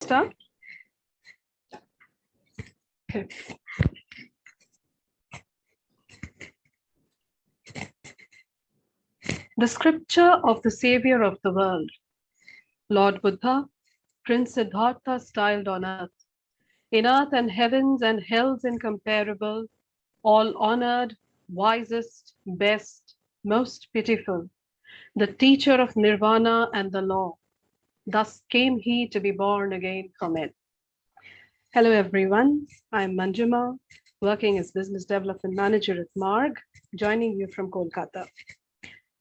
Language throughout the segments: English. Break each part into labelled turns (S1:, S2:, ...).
S1: Start. Okay. The scripture of the Savior of the world, Lord Buddha, Prince Siddhartha styled on earth and heavens and hells incomparable, all honored, wisest, best, most pitiful, the teacher of nirvana and the law. Thus came he to be born again for men. Hello, everyone. I'm Manjuma, working as Business Development Manager at Marg, joining you from Kolkata.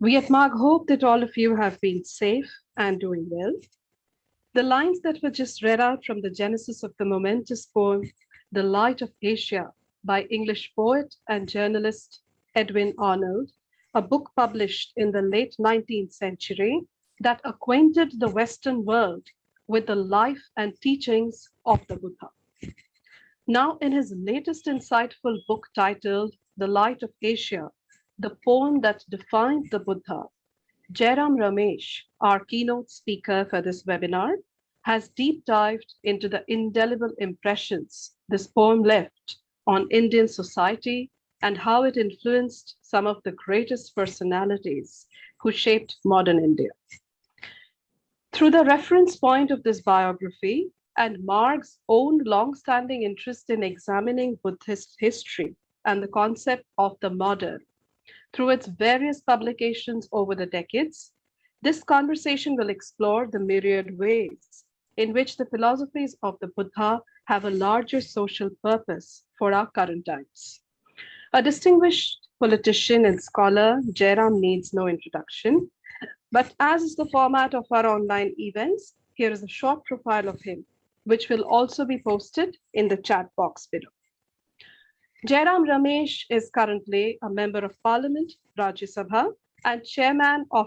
S1: We at Marg hope that all of you have been safe and doing well. The lines that were just read out from the genesis of the momentous poem, The Light of Asia, by English poet and journalist Edwin Arnold, a book published in the late 19th century that acquainted the Western world with the life and teachings of the Buddha. Now, in his latest insightful book titled The Light of Asia, the poem that defined the Buddha, Jairam Ramesh, our keynote speaker for this webinar, has deep dived into the indelible impressions this poem left on Indian society and how it influenced some of the greatest personalities who shaped modern India. Through the reference point of this biography and Marg's own long-standing interest in examining Buddhist history and the concept of the modern, through its various publications over the decades, this conversation will explore the myriad ways in which the philosophies of the Buddha have a larger social purpose for our current times. A distinguished politician and scholar, Jairam needs no introduction, but as is the format of our online events, here is a short profile of him, which will also be posted in the chat box below. Jairam Ramesh is currently a member of Parliament, Rajya Sabha, and chairman of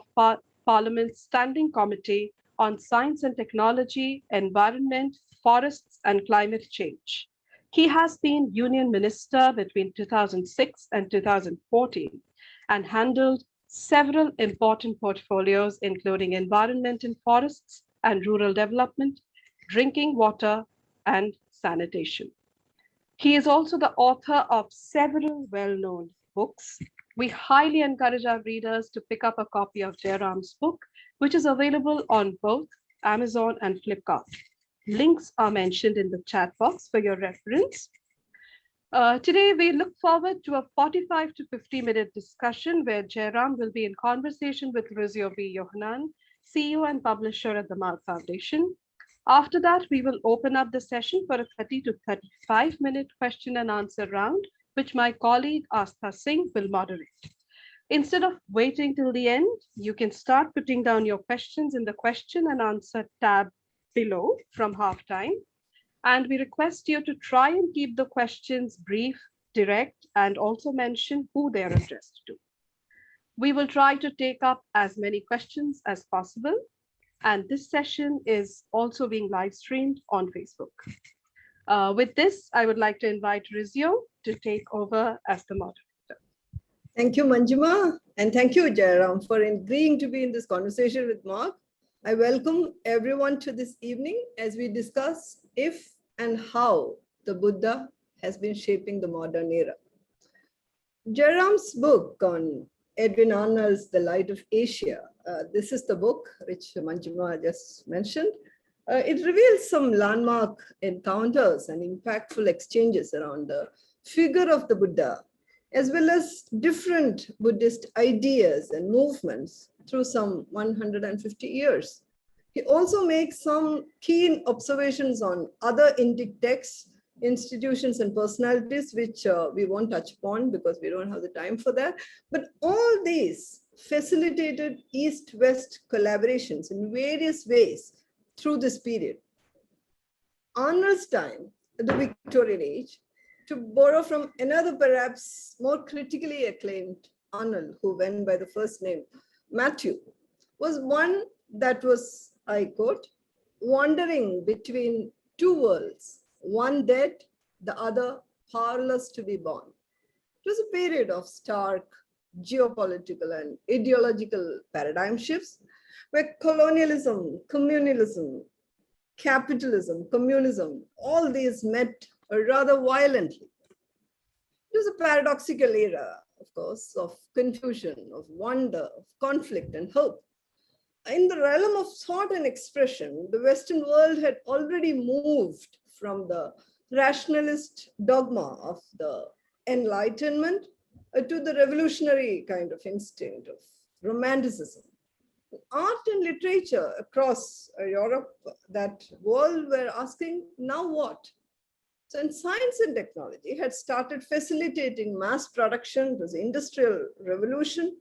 S1: Parliament's Standing Committee on Science and Technology, Environment, Forests, and Climate Change. He has been Union Minister between 2006 and 2014 and handled several important portfolios, including environment and forests and rural development, drinking water, and sanitation. He is also the author of several well-known books. We highly encourage our readers to pick up a copy of Jairam's book, which is available on both Amazon and Flipkart. Links are mentioned in the chat box for your reference. Today, we look forward to a 45 to 50-minute discussion where Jairam will be in conversation with Rizio B, Yohannan, CEO and publisher at the Marg Foundation. After that, we will open up the session for a 30 to 35-minute question and answer round, which my colleague Astha Singh will moderate. Instead of waiting till the end, you can start putting down your questions in the question and answer tab below from halftime. And we request you to try and keep the questions brief, direct, and also mention who they're addressed to. We will try to take up as many questions as possible. And this session is also being live streamed on Facebook. With this, I would like to invite Rizio to take over as the moderator.
S2: Thank you, Manjuma, and thank you, Jairam, for agreeing to be in this conversation with Marg. I welcome everyone to this evening as we discuss if and how the Buddha has been shaping the modern era. Jairam's book on Edwin Arnold's The Light of Asia, this is the book which Manjuma just mentioned. It reveals some landmark encounters and impactful exchanges around the figure of the Buddha, as well as different Buddhist ideas and movements through some 150 years. He also makes some keen observations on other Indic texts, institutions, and personalities, which we won't touch upon because we don't have the time for that. But all these facilitated East-West collaborations in various ways through this period. Arnold's time, the Victorian age, to borrow from another perhaps more critically acclaimed Arnold, who went by the first name Matthew, was one that was, I quote, wandering between two worlds, one dead, the other powerless to be born. It was a period of stark geopolitical and ideological paradigm shifts where colonialism, communalism, capitalism, communism, all these met rather violently. It was a paradoxical era, of course, of confusion, of wonder, of conflict and hope. In the realm of thought and expression, the Western world had already moved from the rationalist dogma of the Enlightenment to the revolutionary kind of instinct of Romanticism. Art and literature across Europe, that world, were asking, now what? So, in science and technology had started facilitating mass production. It was the Industrial Revolution.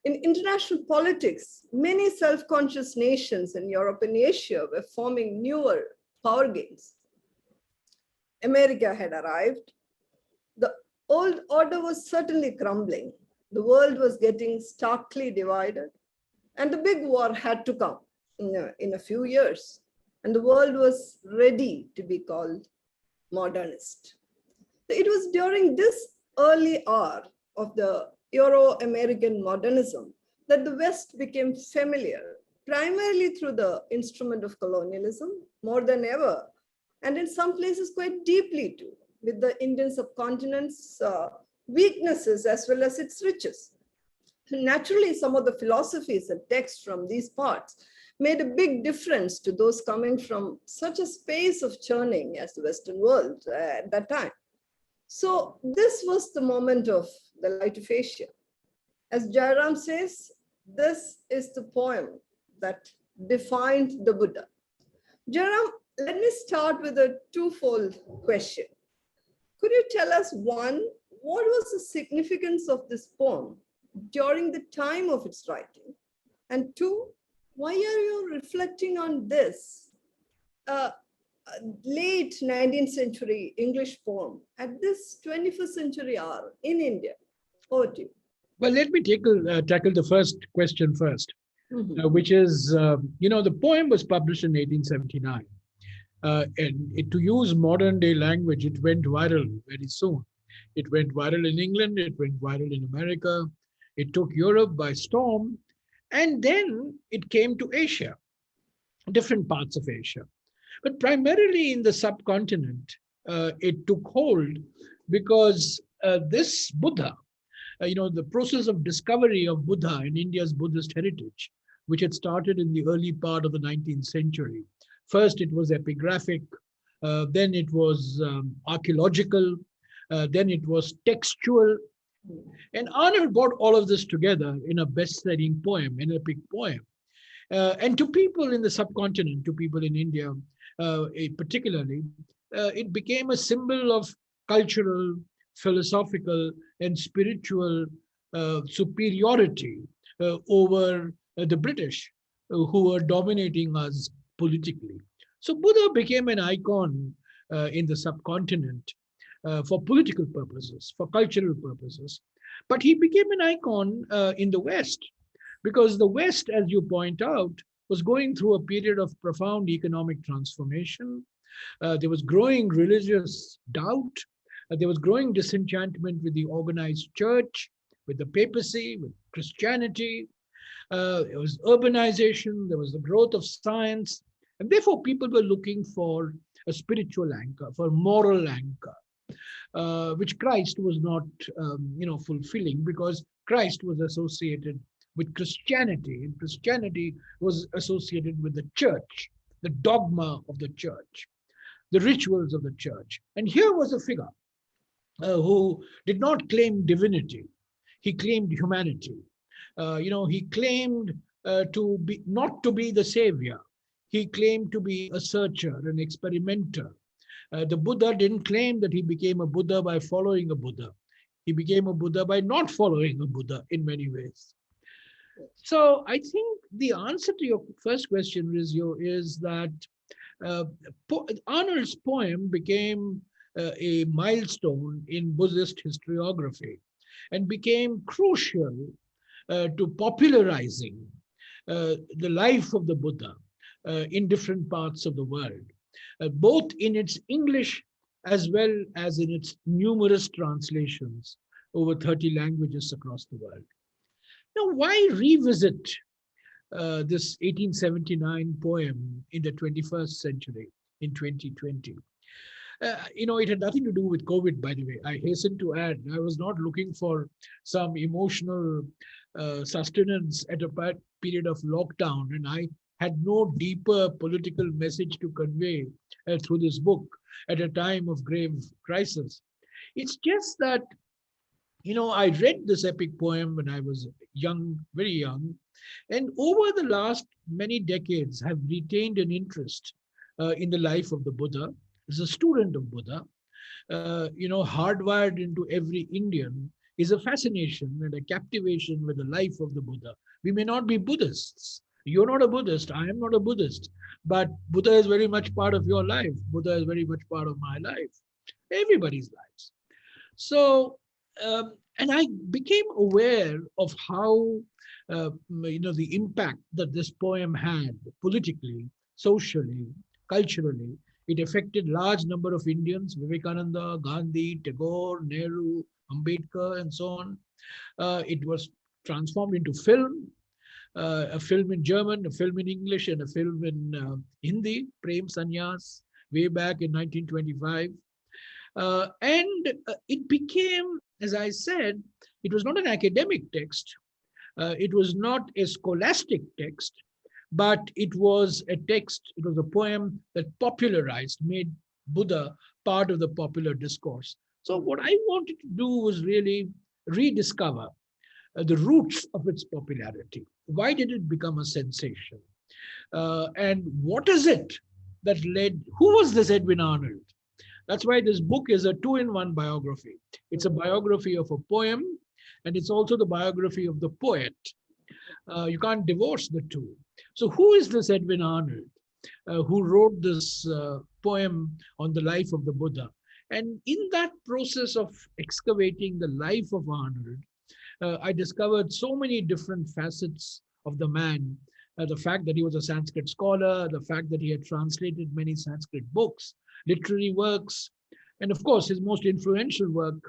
S2: In international politics, many self-conscious nations in Europe and Asia were forming newer power games. America had arrived. The old order was certainly crumbling. The world was getting starkly divided. And the big war had to come in a few years. And the world was ready to be called modernist. It was during this early hour of the Euro-American modernism that the West became familiar, primarily through the instrument of colonialism, more than ever, and in some places quite deeply too, with the Indian subcontinent's weaknesses as well as its riches. Naturally, some of the philosophies and texts from these parts made a big difference to those coming from such a space of churning as the Western world at that time. So this was the moment of the light of Asia. As Jairam says, this is the poem that defined the Buddha. Jairam, let me start with a twofold question. Could you tell us, one, what was the significance of this poem during the time of its writing? And two, why are you reflecting on this late 19th century English poem at this 21st century hour in India? Over to you.
S3: Well, let me tackle the first question first, which is, the poem was published in 1879. And to use modern day language, it went viral very soon. It went viral in England, it went viral in America, it took Europe by storm, and then it came to Asia, different parts of Asia. But primarily in the subcontinent, it took hold because this Buddha, the process of discovery of Buddha in India's Buddhist heritage, which had started in the early part of the 19th century. First, it was epigraphic, then it was archaeological, then it was textual. And Arnold brought all of this together in a best-selling poem, an epic poem. And to people in the subcontinent, to people in India particularly, it became a symbol of cultural, philosophical, and spiritual superiority over the British, who were dominating us politically. So Buddha became an icon in the subcontinent for political purposes, for cultural purposes. But he became an icon in the West, because the West, as you point out, was going through a period of profound economic transformation. There was growing religious doubt. There was growing disenchantment with the organized church, with the papacy, with Christianity. There was urbanization, there was the growth of science, and therefore people were looking for a spiritual anchor, for a moral anchor, which Christ was not, fulfilling, because Christ was associated with Christianity, and Christianity was associated with the church, the dogma of the church, the rituals of the church. And here was a figure who did not claim divinity. He claimed humanity. He claimed not to be the savior. He claimed to be a searcher, an experimenter. The Buddha didn't claim that he became a Buddha by following a Buddha. He became a Buddha by not following a Buddha in many ways. So I think the answer to your first question, Rizio, is that Arnold's poem became a milestone in Buddhist historiography and became crucial to popularizing the life of the Buddha in different parts of the world, both in its English as well as in its numerous translations over 30 languages across the world. Now, why revisit this 1879 poem in the 21st century, in 2020. It had nothing to do with COVID, by the way. I hasten to add, I was not looking for some emotional sustenance at a period of lockdown, and I had no deeper political message to convey through this book at a time of grave crisis. It's just that, I read this epic poem when I was young, very young, and over the last many decades have retained an interest in the life of the Buddha. As a student of Buddha, hardwired into every Indian is a fascination and a captivation with the life of the Buddha. We may not be Buddhists. You're not a Buddhist. I am not a Buddhist. But Buddha is very much part of your life. Buddha is very much part of my life, everybody's lives. So, and I became aware of how, the impact that this poem had politically, socially, culturally. It affected large number of Indians, Vivekananda, Gandhi, Tagore, Nehru, Ambedkar, and so on. It was transformed into film, a film in German, a film in English, and a film in Hindi, Prem Sannyas, way back in 1925. And it became, as I said, it was not an academic text. It was not a scholastic text, but it was a text, it was a poem that popularized, made Buddha part of the popular discourse. So what I wanted to do was really rediscover the roots of its popularity. Why did it become a sensation? And what is it that led, who was this Edwin Arnold? That's why this book is a two-in-one biography. It's a biography of a poem, and it's also the biography of the poet. You can't divorce the two. So who is this Edwin Arnold who wrote this poem on the life of the Buddha? And in that process of excavating the life of Arnold, I discovered so many different facets of the man. The fact that he was a Sanskrit scholar, the fact that he had translated many Sanskrit books, literary works, and of course his most influential work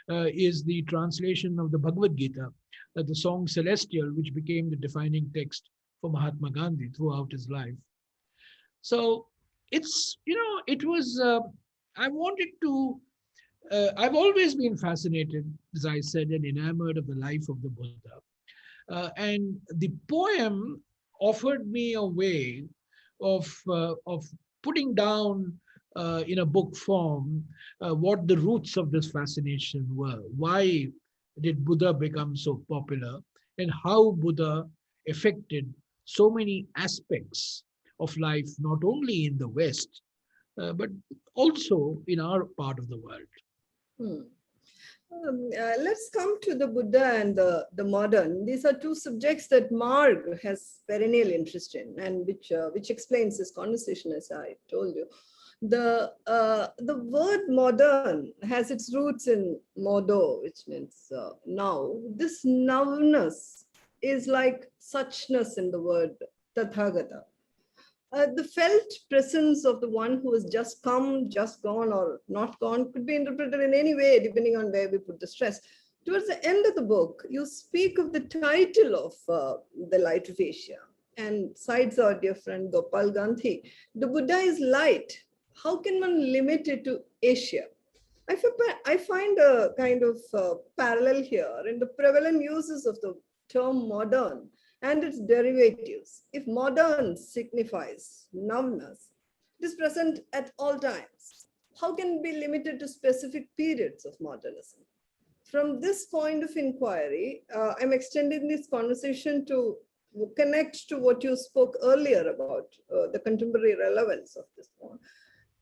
S3: is the translation of the Bhagavad Gita, the song Celestial, which became the defining text for Mahatma Gandhi throughout his life. So it's, it was, I wanted to, I've always been fascinated, as I said, and enamored of the life of the Buddha. And the poem offered me a way of putting down in a book form what the roots of this fascination were. Why did Buddha become so popular, and how Buddha affected so many aspects of life, not only in the West, but also in our part of the world.
S2: Let's come to the Buddha and the modern. These are two subjects that Marg has perennial interest in, and which explains this conversation, as I told you. The word modern has its roots in modo, which means now. This nowness is like suchness in the word tathagata. The felt presence of the one who has just come, just gone, or not gone could be interpreted in any way, depending on where we put the stress. Towards the end of the book, you speak of the title of the Light of Asia, and sides are different. Gopal Gandhi, the Buddha is light. How can one limit it to Asia? I find a kind of parallel here in the prevalent uses of the term modern and its derivatives. If modern signifies numbness, it is present at all times. How can it be limited to specific periods of modernism? From this point of inquiry, I'm extending this conversation to connect to what you spoke earlier about the contemporary relevance of this one.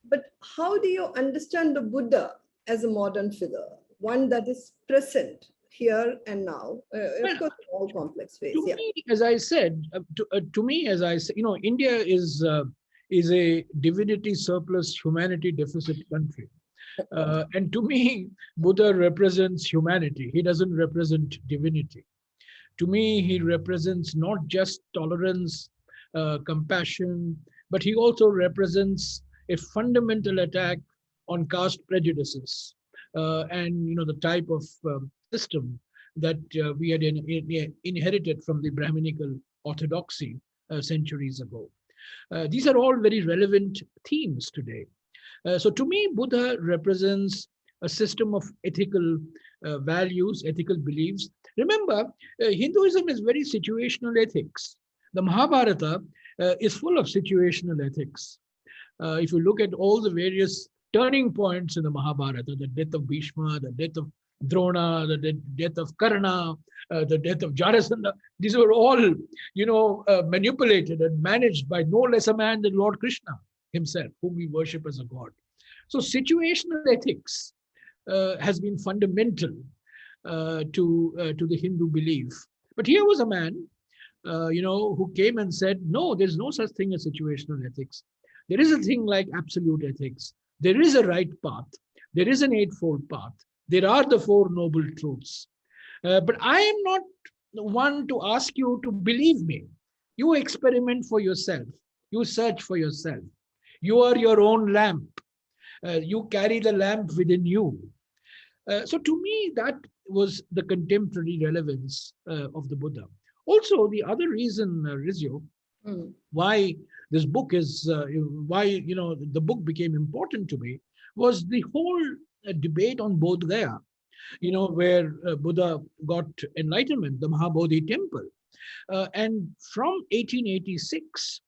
S2: But how do you understand the Buddha as a modern figure, one that is present here and now, of course, in all complex ways?
S3: To me, as I said, India is a divinity surplus, humanity deficit country. And to me, Buddha represents humanity. He doesn't represent divinity. To me, he represents not just tolerance, compassion, but he also represents a fundamental attack on caste prejudices and the type of system that we had inherited from the Brahminical orthodoxy centuries ago. These are all very relevant themes today. So to me, Buddha represents a system of ethical values, ethical beliefs. Remember, Hinduism is very situational ethics. The Mahabharata is full of situational ethics. If you look at all the various turning points in the Mahabharata, the death of Bhishma, the death of Drona, the death of Karna, the death of Jarasandha, these were all, manipulated and managed by no less a man than Lord Krishna himself, whom we worship as a god. So situational ethics has been fundamental to the Hindu belief. But here was a man, who came and said, no, there's no such thing as situational ethics. There is a thing like absolute ethics. There is a right path. There is an eightfold path. There are the Four Noble Truths. But I am not one to ask you to believe me. You experiment for yourself. You search for yourself. You are your own lamp. You carry the lamp within you. So to me, that was the contemporary relevance of the Buddha. Also, the other reason, Rizio, why this book is, the book became important to me was the whole debate on Bodh Gaya, where Buddha got enlightenment, the Mahabodhi temple. And from 1886,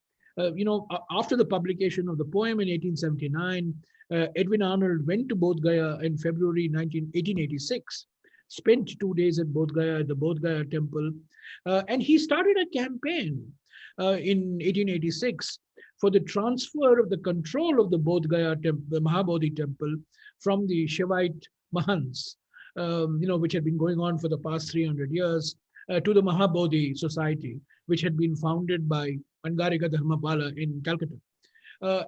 S3: after the publication of the poem in 1879, Edwin Arnold went to Bodh Gaya in February 1886, spent 2 days at Bodh Gaya, at the Bodh Gaya temple, and he started a campaign in 1886 for the transfer of the control of the Bodh Gaya temple, the Mahabodhi temple, from the Shaivite Mahants, which had been going on for the past 300 years, to the Mahabodhi Society, which had been founded by Angarika Dharmapala in Calcutta.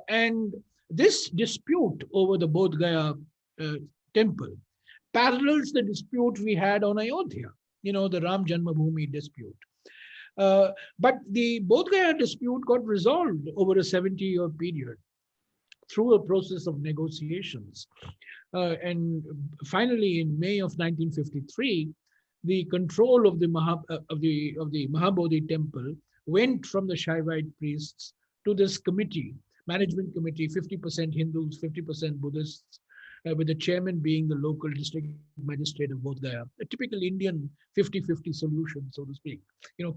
S3: And this dispute over the Bodh Gaya temple parallels the dispute we had on Ayodhya, the Ram Janmabhoomi dispute. But the Bodh Gaya dispute got resolved over a 70-year period through a process of negotiations. And finally, in May of 1953, the control of the Mahabodhi temple went from the Shaivite priests to this committee, management committee, 50% Hindus, 50% Buddhists, with the chairman being the local district magistrate of Bodh Gaya, a typical Indian 50-50 solution, so to speak,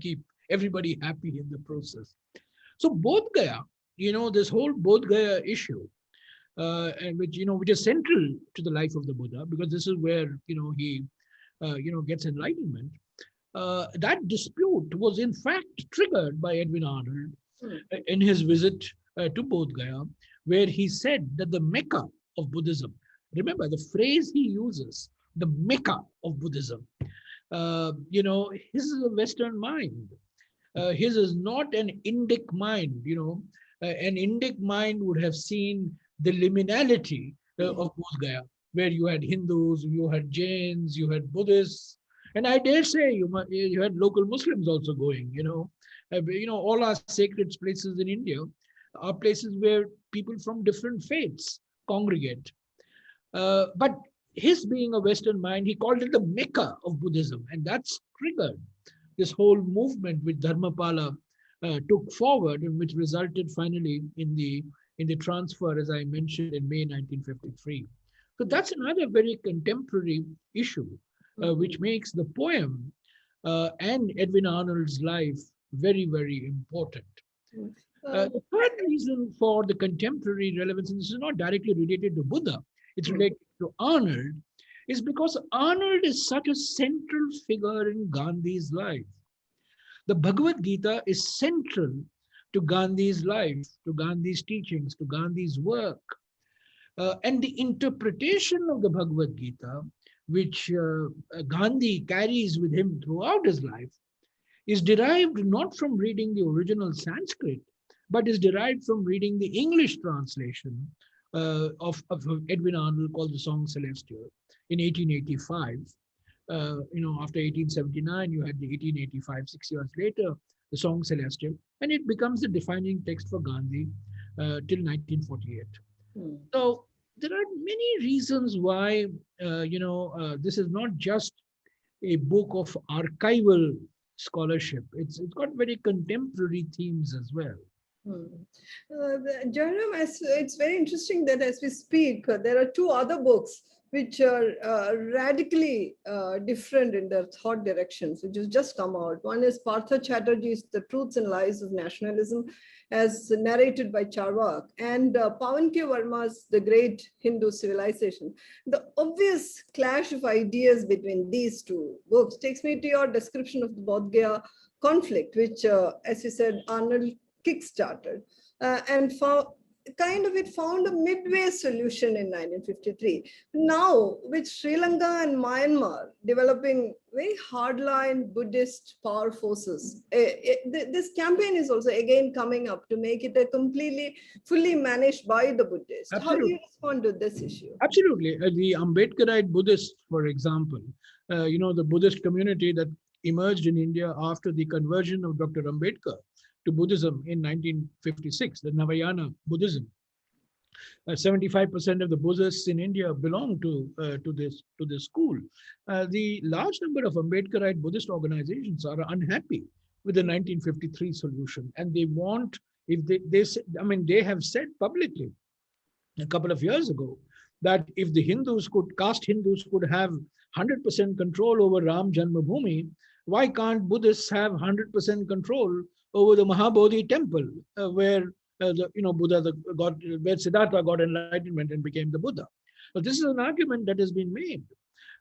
S3: keep everybody happy in the process. So Bodh Gaya, this whole Bodh Gaya issue, and which is central to the life of the Buddha, because this is where, he, gets enlightenment. That dispute was in fact triggered by Edwin Arnold in his visit to Bodh Gaya, where he said that the Mecca of Buddhism, remember the phrase he uses, the Mecca of Buddhism, his is a Western mind. His is not an Indic mind, an Indic mind would have seen the liminality of Bodh Gaya, where you had Hindus, you had Jains, you had Buddhists, and I dare say you had local Muslims also going. All our sacred places in India are places where people from different faiths congregate. But his being a Western mind, he called it the Mecca of Buddhism, and that's triggered this whole movement which Dharmapala took forward, and which resulted finally in the transfer, as I mentioned, in May 1953. So that's another very contemporary issue, which makes the poem and Edwin Arnold's life very, very important. The third reason for the contemporary relevance, and this is not directly related to Buddha, it's related to Arnold, is because Arnold is such a central figure in Gandhi's life. The Bhagavad Gita is central to Gandhi's life, to Gandhi's teachings, to Gandhi's work. And the interpretation of the Bhagavad Gita, which Gandhi carries with him throughout his life, is derived not from reading the original Sanskrit, but is derived from reading the English translation of Edwin Arnold, called The Song Celestial, in 1885. After 1879, you had the 1885, 6 years later, The Song Celestial, and it becomes the defining text for Gandhi till 1948. So there are many reasons why, this is not just a book of archival scholarship. It's got very contemporary themes as well.
S2: Jairam, it's very interesting that as we speak, there are two other books which are radically different in their thought directions, which has just come out. One is Partha Chatterjee's The Truths and Lies of Nationalism, as narrated by Charvak, and Pawan K. Verma's The Great Hindu Civilization. The obvious clash of ideas between these two books takes me to your description of the Bodh Gaya conflict, which, as you said, Arnold kickstarted, and it found a midway solution in 1953. Now, with Sri Lanka and Myanmar developing very hardline Buddhist power forces, this campaign is also again coming up to make it a completely, fully managed by the Buddhists.
S3: Absolutely.
S2: How do you respond to this issue?
S3: Absolutely. The Ambedkarite Buddhists, for example, the Buddhist community that emerged in India after the conversion of Dr. Ambedkar to Buddhism in 1956, the Navayana Buddhism. 75% of the Buddhists in India belong to this school. The large number of Ambedkarite Buddhist organizations are unhappy with the 1953 solution, and they want, if they have said publicly a couple of years ago that if the caste Hindus could have 100% control over Ram Janmabhoomi, why can't Buddhists have 100% control over the Mahabodhi temple, where Buddha, where Siddhartha got enlightenment and became the Buddha? So this is an argument that has been made.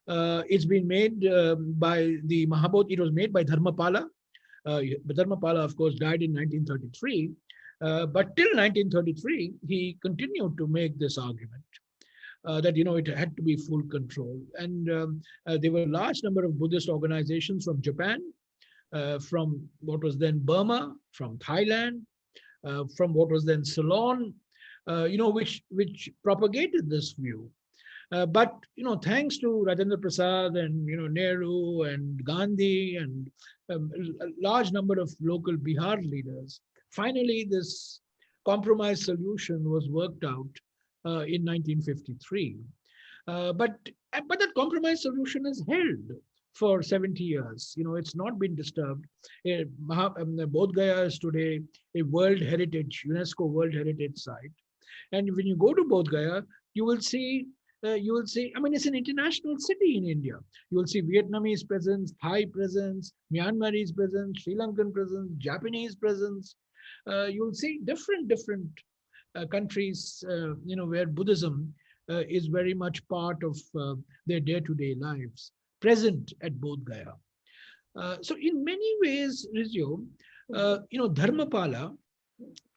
S3: It's been made by the Mahabodhi. It was made by Dharmapala. Dharmapala, of course, died in 1933. But till 1933, he continued to make this argument that it had to be full control. And there were a large number of Buddhist organizations from Japan, from what was then Burma, from Thailand, from what was then Ceylon, which propagated this view. But thanks to Rajendra Prasad and Nehru and Gandhi and a large number of local Bihar leaders, finally this compromise solution was worked out in 1953. But that compromise solution has held for 70 years. It's not been disturbed. Bodh Gaya is today a World Heritage, UNESCO World Heritage site. And when you go to Bodh Gaya, you will see, it's an international city in India. You will see Vietnamese presence, Thai presence, Myanmarese presence, Sri Lankan presence, Japanese presence. You will see different countries, where Buddhism is very much part of their day-to-day lives, present at Bodh Gaya. So in many ways, Rizio, Dharmapala,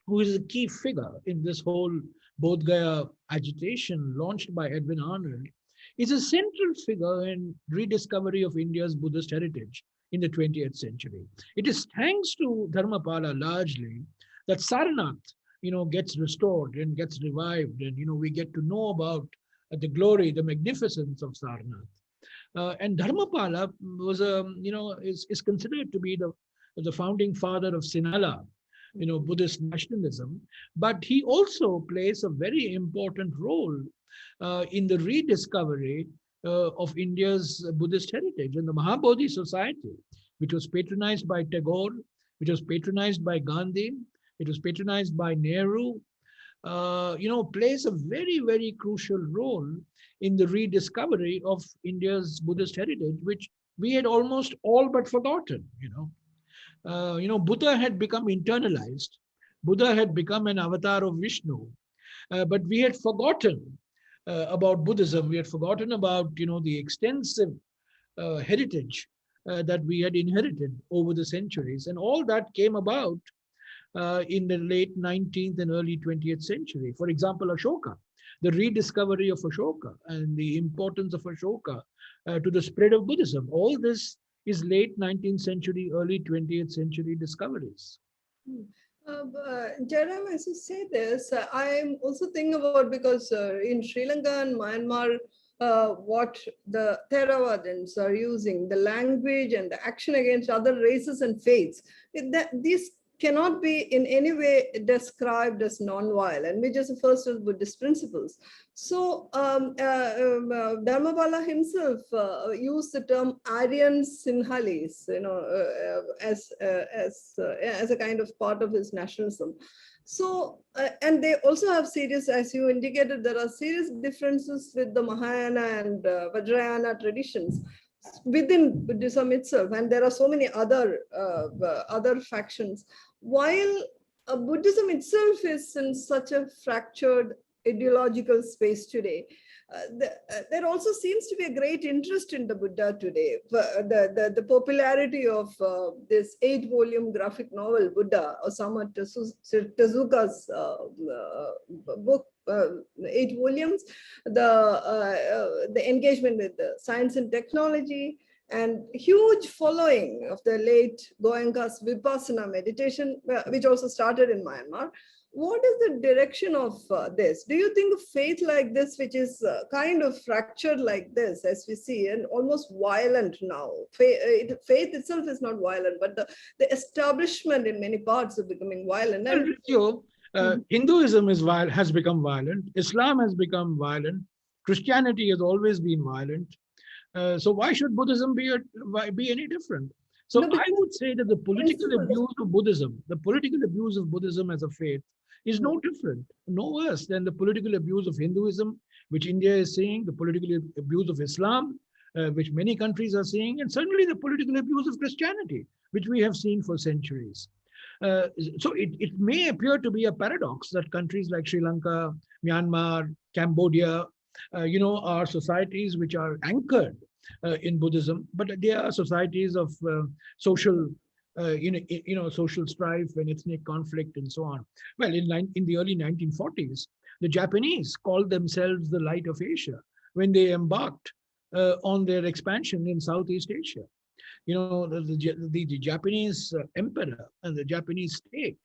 S3: who is a key figure in this whole Bodh Gaya agitation launched by Edwin Arnold, is a central figure in rediscovery of India's Buddhist heritage in the 20th century. It is thanks to Dharmapala largely that Sarnath, gets restored and gets revived, and we get to know about the glory, the magnificence of Sarnath. And Dharmapala was is considered to be the founding father of Sinhala, Buddhist nationalism, but he also plays a very important role in the rediscovery of India's Buddhist heritage. And the Mahabodhi Society, which was patronized by Tagore, which was patronized by Gandhi, it was patronized by Nehru, plays a very, very crucial role in the rediscovery of India's Buddhist heritage, which we had almost all but forgotten. Buddha had become internalized. Buddha had become an avatar of Vishnu, but we had forgotten about Buddhism. We had forgotten about the extensive heritage that we had inherited over the centuries, and all that came about in the late 19th and early 20th century. For example, Ashoka, the rediscovery of Ashoka and the importance of Ashoka to the spread of Buddhism. All this is late 19th century, early 20th century discoveries.
S2: Jairam, as you say this, I'm also thinking about, because in Sri Lanka and Myanmar, what the Theravadins are using, the language and the action against other races and faiths, these cannot be in any way described as non-violent, which is the first of Buddhist principles. So Dharmapala himself used the term Aryan Sinhalese, as a kind of part of his nationalism. So, and they also have serious, as you indicated, there are serious differences with the Mahayana and Vajrayana traditions within Buddhism itself, and there are so many other factions. While Buddhism itself is in such a fractured ideological space today, there also seems to be a great interest in the Buddha today. The popularity of this 8-volume graphic novel, Buddha, Osamu Tezuka's book, 8 volumes, the engagement with the science and technology, and huge following of the late Goenka's Vipassana meditation, which also started in Myanmar. What is the direction of this? Do you think faith like this, which is kind of fractured like this, as we see, and almost violent now? Faith itself is not violent, but the establishment in many parts is becoming violent.
S3: Hinduism has become violent. Islam has become violent. Christianity has always been violent. So why should Buddhism be any different? So I would say that the political abuse of Buddhism as a faith is no different, no worse than the political abuse of Hinduism, which India is seeing, the political abuse of Islam, which many countries are seeing, and certainly the political abuse of Christianity, which we have seen for centuries. So it may appear to be a paradox that countries like Sri Lanka, Myanmar, Cambodia, are societies which are anchored in Buddhism, but they are societies of social, social strife and ethnic conflict and so on. Well, in the early 1940s, the Japanese called themselves the Light of Asia when they embarked on their expansion in Southeast Asia. The Japanese emperor and the Japanese state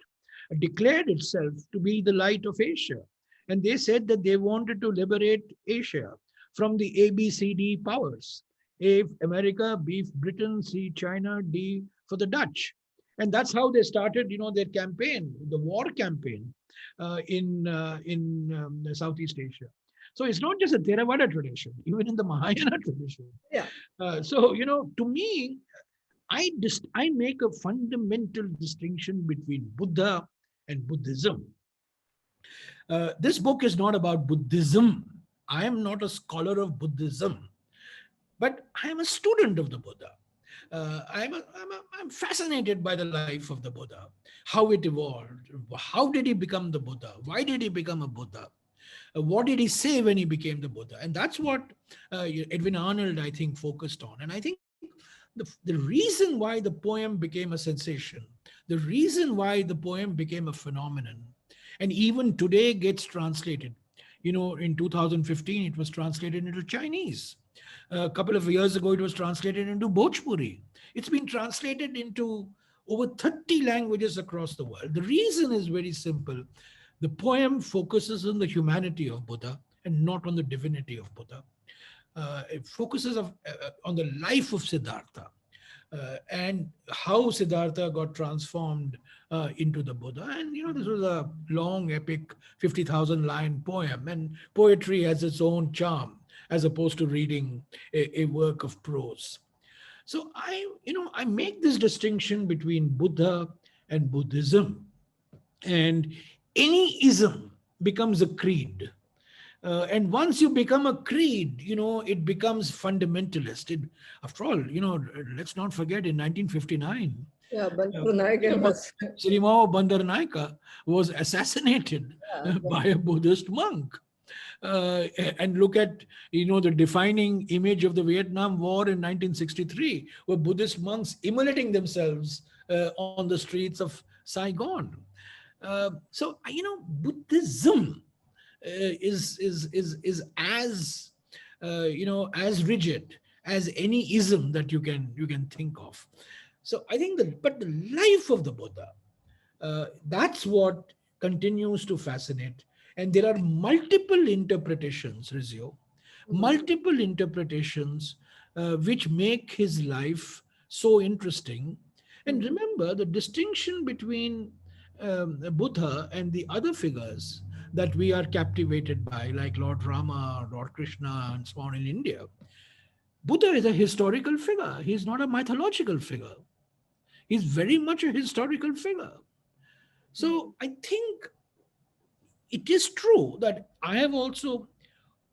S3: declared itself to be the light of Asia. And they said that they wanted to liberate Asia from the ABCD powers. A, America, B, Britain, C, China, D, for the Dutch. And that's how they started, their campaign, the war campaign in Southeast Asia. So it's not just a Theravada tradition, even in the Mahayana tradition.
S2: Yeah.
S3: To me, I make a fundamental distinction between Buddha and Buddhism. This book is not about Buddhism. I am not a scholar of Buddhism, but I am a student of the Buddha. I'm fascinated by the life of the Buddha, how it evolved, how did he become the Buddha, why did he become a Buddha, what did he say when he became the Buddha, and that's what Edwin Arnold, I think, focused on. And I think the reason why the poem became a sensation, the reason why the poem became a phenomenon, and even today gets translated. In 2015, it was translated into Chinese. A couple of years ago, it was translated into Bhojpuri. It's been translated into over 30 languages across the world. The reason is very simple. The poem focuses on the humanity of Buddha and not on the divinity of Buddha. It focuses on the life of Siddhartha and how Siddhartha got transformed into the Buddha. And, this was a long, epic 50,000 line poem, and poetry has its own charm as opposed to reading a work of prose. So I make this distinction between Buddha and Buddhism, and any ism becomes a creed. And once you become a creed, it becomes fundamentalist. After all, let's not forget in 1959, Sirimao Bandaranaike was assassinated by a Buddhist monk. And look at, the defining image of the Vietnam War in 1963, were Buddhist monks immolating themselves on the streets of Saigon. So, Buddhism is as as rigid as any ism that you can think of. So I think but the life of the Buddha, that's what continues to fascinate. And there are multiple interpretations, Rizio, multiple interpretations which make his life so interesting. And remember the distinction between Buddha and the other figures that we are captivated by, like Lord Rama, Lord Krishna, and so on in India. Buddha is a historical figure. He's not a mythological figure. He's very much a historical figure. So I think it is true that I have also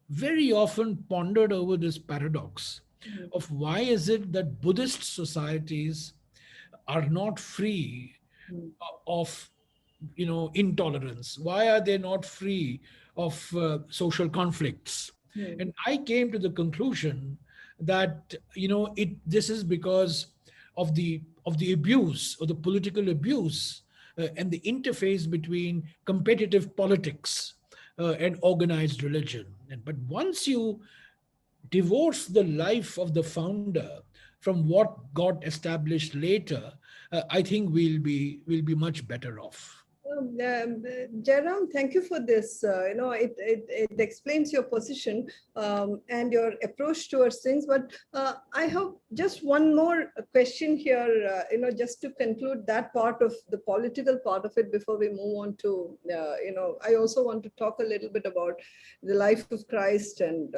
S3: very often pondered over this paradox of why is it that Buddhist societies are not free of intolerance. Why are they not free of social conflicts? And I came to the conclusion that this is because of the abuse, or the political abuse, and the interface between competitive politics and organized religion. But once you divorce the life of the founder from what got established later, I think we'll be much better off.
S2: Jairam, thank you for this. It explains your position and your approach towards things. But I have just one more question here, just to conclude that part of the political part of it before we move on to, I also want to talk a little bit about the life of Christ and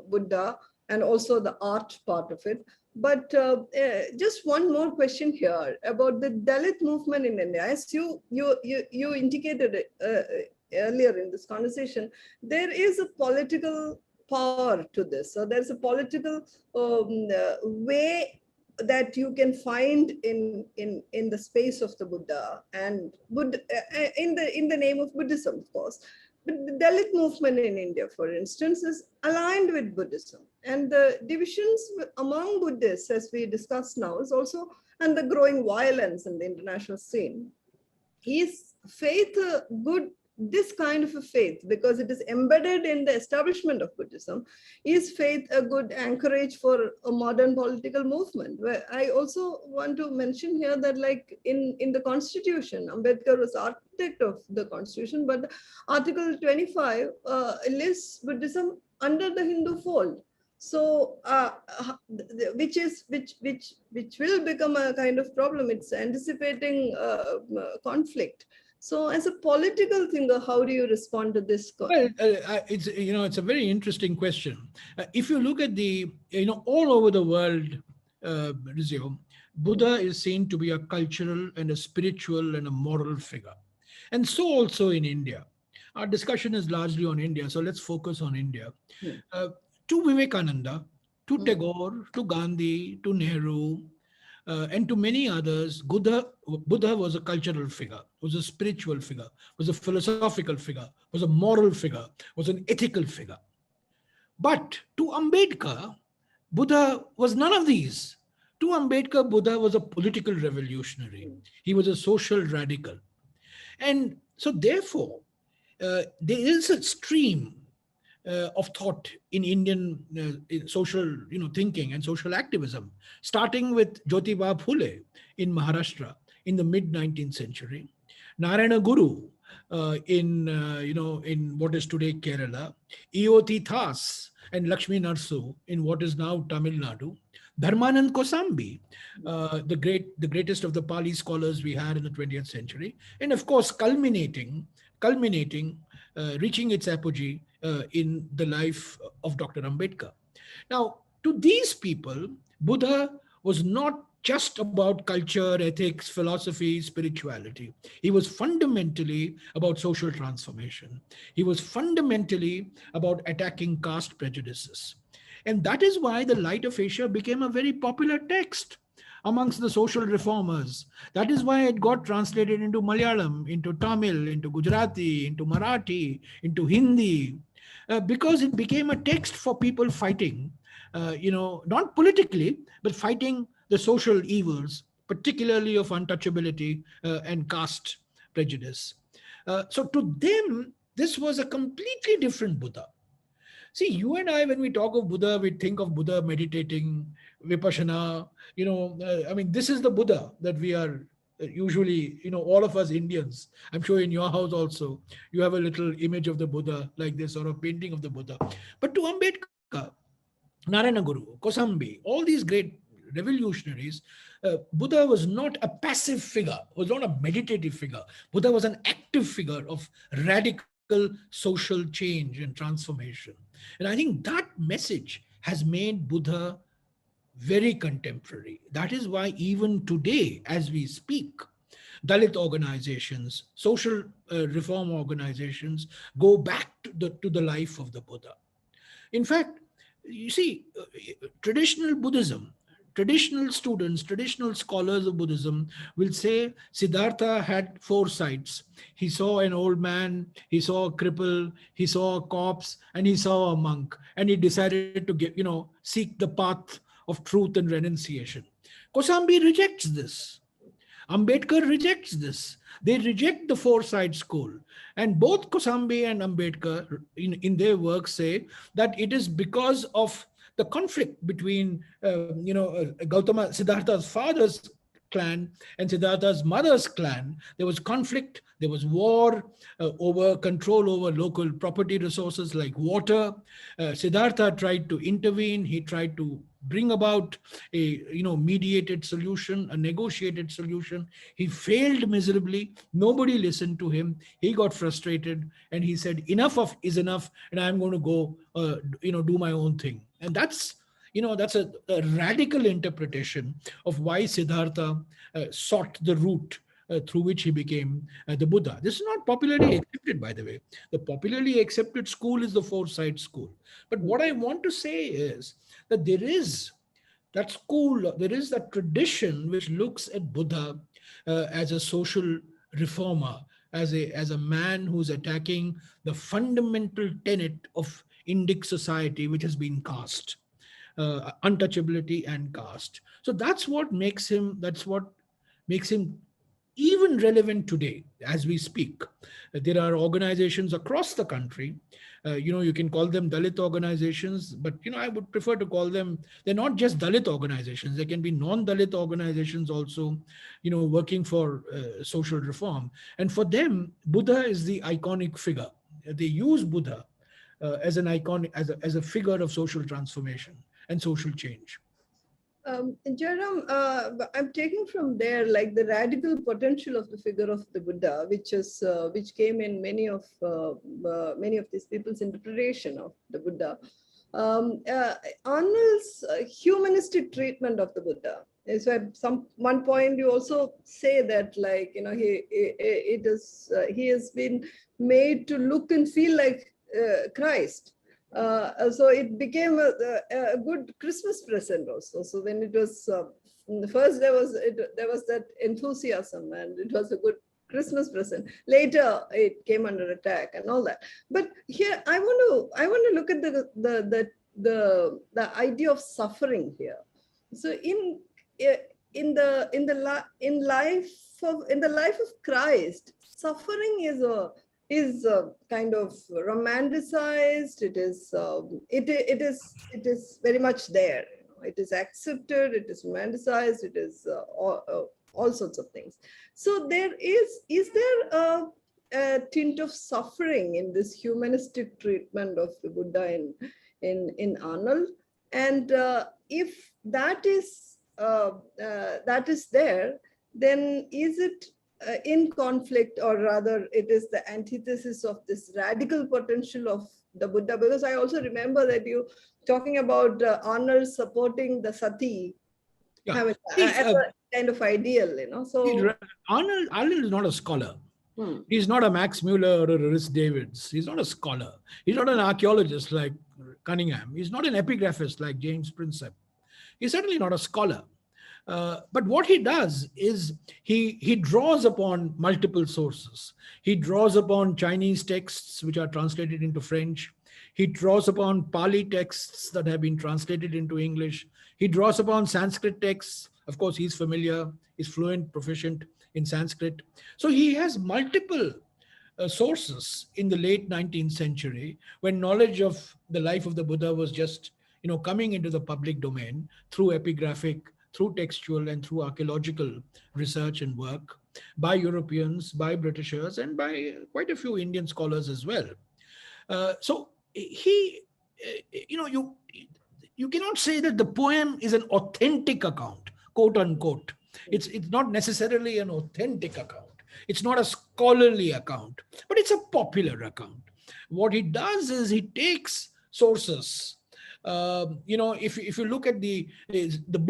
S2: Buddha, and also the art part of it. But just one more question here about the Dalit movement in India. As you indicated earlier in this conversation, there is a political power to this. So there's a political way that you can find in the space of the Buddha and in the name of Buddhism, of course. But the Dalit movement in India, for instance, is aligned with Buddhism. And the divisions among Buddhists, as we discussed now, is also, and the growing violence in the international scene. Is faith good? This kind of a faith, because it is embedded in the establishment of Buddhism, is faith a good anchorage for a modern political movement? Where I also want to mention here that, like in the Constitution, Ambedkar was architect of the Constitution, but Article 25 lists Buddhism under the Hindu fold. So, which will become a kind of problem. It's anticipating conflict. So, as a political thinker, how do you respond to this?
S3: Well, it's a very interesting question. If you look at all over the world, Rizio, Buddha is seen to be a cultural and a spiritual and a moral figure, and so also in India. Our discussion is largely on India, so let's focus on India. To Vivekananda, to Tagore, to Gandhi, to Nehru, and to many others, Buddha was a cultural figure, was a spiritual figure, was a philosophical figure, was a moral figure, was an ethical figure. But to Ambedkar, Buddha was none of these. To Ambedkar, Buddha was a political revolutionary. He was a social radical. And so therefore, there is a stream of thought in Indian social thinking and social activism, starting with Jyotiba Phule in Maharashtra in the mid-19th century, Narayana Guru in what is today Kerala, E.O.T. Thas and Lakshmi Narsu in what is now Tamil Nadu, Dharmanand Kosambi, the greatest of the Pali scholars we had in the 20th century, and of course culminating, reaching its apogee in the life of Dr. Ambedkar. Now, to these people, Buddha was not just about culture, ethics, philosophy, spirituality. He was fundamentally about social transformation. He was fundamentally about attacking caste prejudices. And that is why the Light of Asia became a very popular text amongst the social reformers. That is why it got translated into Malayalam, into Tamil, into Gujarati, into Marathi, into Hindi, because it became a text for people fighting, not politically, but fighting the social evils, particularly of untouchability and caste prejudice. So to them, this was a completely different Buddha. See, you and I, when we talk of Buddha, we think of Buddha meditating, vipassana, this is the Buddha that we are usually, all of us Indians, I'm sure in your house also, you have a little image of the Buddha like this, or a painting of the Buddha. But to Ambedkar, Narayana Guru, Kosambi, all these great revolutionaries, Buddha was not a passive figure, was not a meditative figure. Buddha was an active figure of radical social change and transformation. And I think that message has made Buddha very contemporary. That is why even today, as we speak, Dalit organizations, social reform organizations go back to the life of the Buddha. In fact, you see, traditional Buddhism, traditional students, traditional scholars of Buddhism will say Siddhartha had four sights. He saw an old man, he saw a cripple, he saw a corpse, and he saw a monk. And he decided to get, seek the path of truth and renunciation. Kosambi rejects this. Ambedkar rejects this. They reject the four-side school. And both Kosambi and Ambedkar in their work say that it is because of the conflict between, Gautama, Siddhartha's father's clan and Siddhartha's mother's clan. There was conflict, there was war over control over local property resources like water. Siddhartha tried to intervene. He tried to bring about a mediated solution, a negotiated solution. He failed miserably. Nobody listened to him. He got frustrated and he said, enough of is enough, and I'm going to go do my own thing. And that's a radical interpretation of why Siddhartha sought the route through which he became the Buddha. This is not popularly accepted, by the way. The popularly accepted school is the four-side school. But what I want to say is that there is that school, there is that tradition which looks at Buddha as a social reformer, as a man who's attacking the fundamental tenet of Indic society, which has been caste. Untouchability and caste. So that's what makes him even relevant today as we speak. There are organizations across the country. You can call them Dalit organizations, but I would prefer to call them, they're not just Dalit organizations. They can be non-Dalit organizations also, working for social reform. And for them, Buddha is the iconic figure. They use Buddha as an icon, as a figure of social transformation and social change.
S2: Jairam, I'm taking from there like the radical potential of the figure of the Buddha, which came in many of these people's interpretation of the Buddha. Arnold's humanistic treatment of the Buddha. So at one point you also say that he has been made to look and feel like Christ. So it became a good Christmas present also. So when it was first there was that enthusiasm and it was a good Christmas present. Later it came under attack and all that. But here I want to look at the idea of suffering here. So in the life of Christ, suffering is kind of romanticized. It is very much there. It is accepted. It is romanticized. It is all sorts of things. So is there a tint of suffering in this humanistic treatment of the Buddha in Arnold? And if that is there, then is it in conflict, or rather it is the antithesis of this radical potential of the Buddha? Because I also remember that you talking about Arnold supporting the sati as a kind of ideal, so
S3: Arnold is not a scholar. He's not a Max Muller or a Rhys Davids. He's not a scholar. He's not an archaeologist like Cunningham. He's not an epigraphist like James Prinsep. He's certainly not a scholar. But what he does is he draws upon multiple sources. He draws upon Chinese texts which are translated into French. He draws upon Pali texts that have been translated into English. He draws upon Sanskrit texts. Of course, he's familiar, he's fluent, proficient in Sanskrit. So he has multiple sources in the late 19th century when knowledge of the life of the Buddha was just coming into the public domain through epigraphic, through textual, and through archaeological research and work by Europeans, by Britishers, and by quite a few Indian scholars as well. So you you cannot say that the poem is an authentic account, quote unquote. It's not necessarily an authentic account. It's not a scholarly account, but it's a popular account. What he does is he takes sources. If you look at the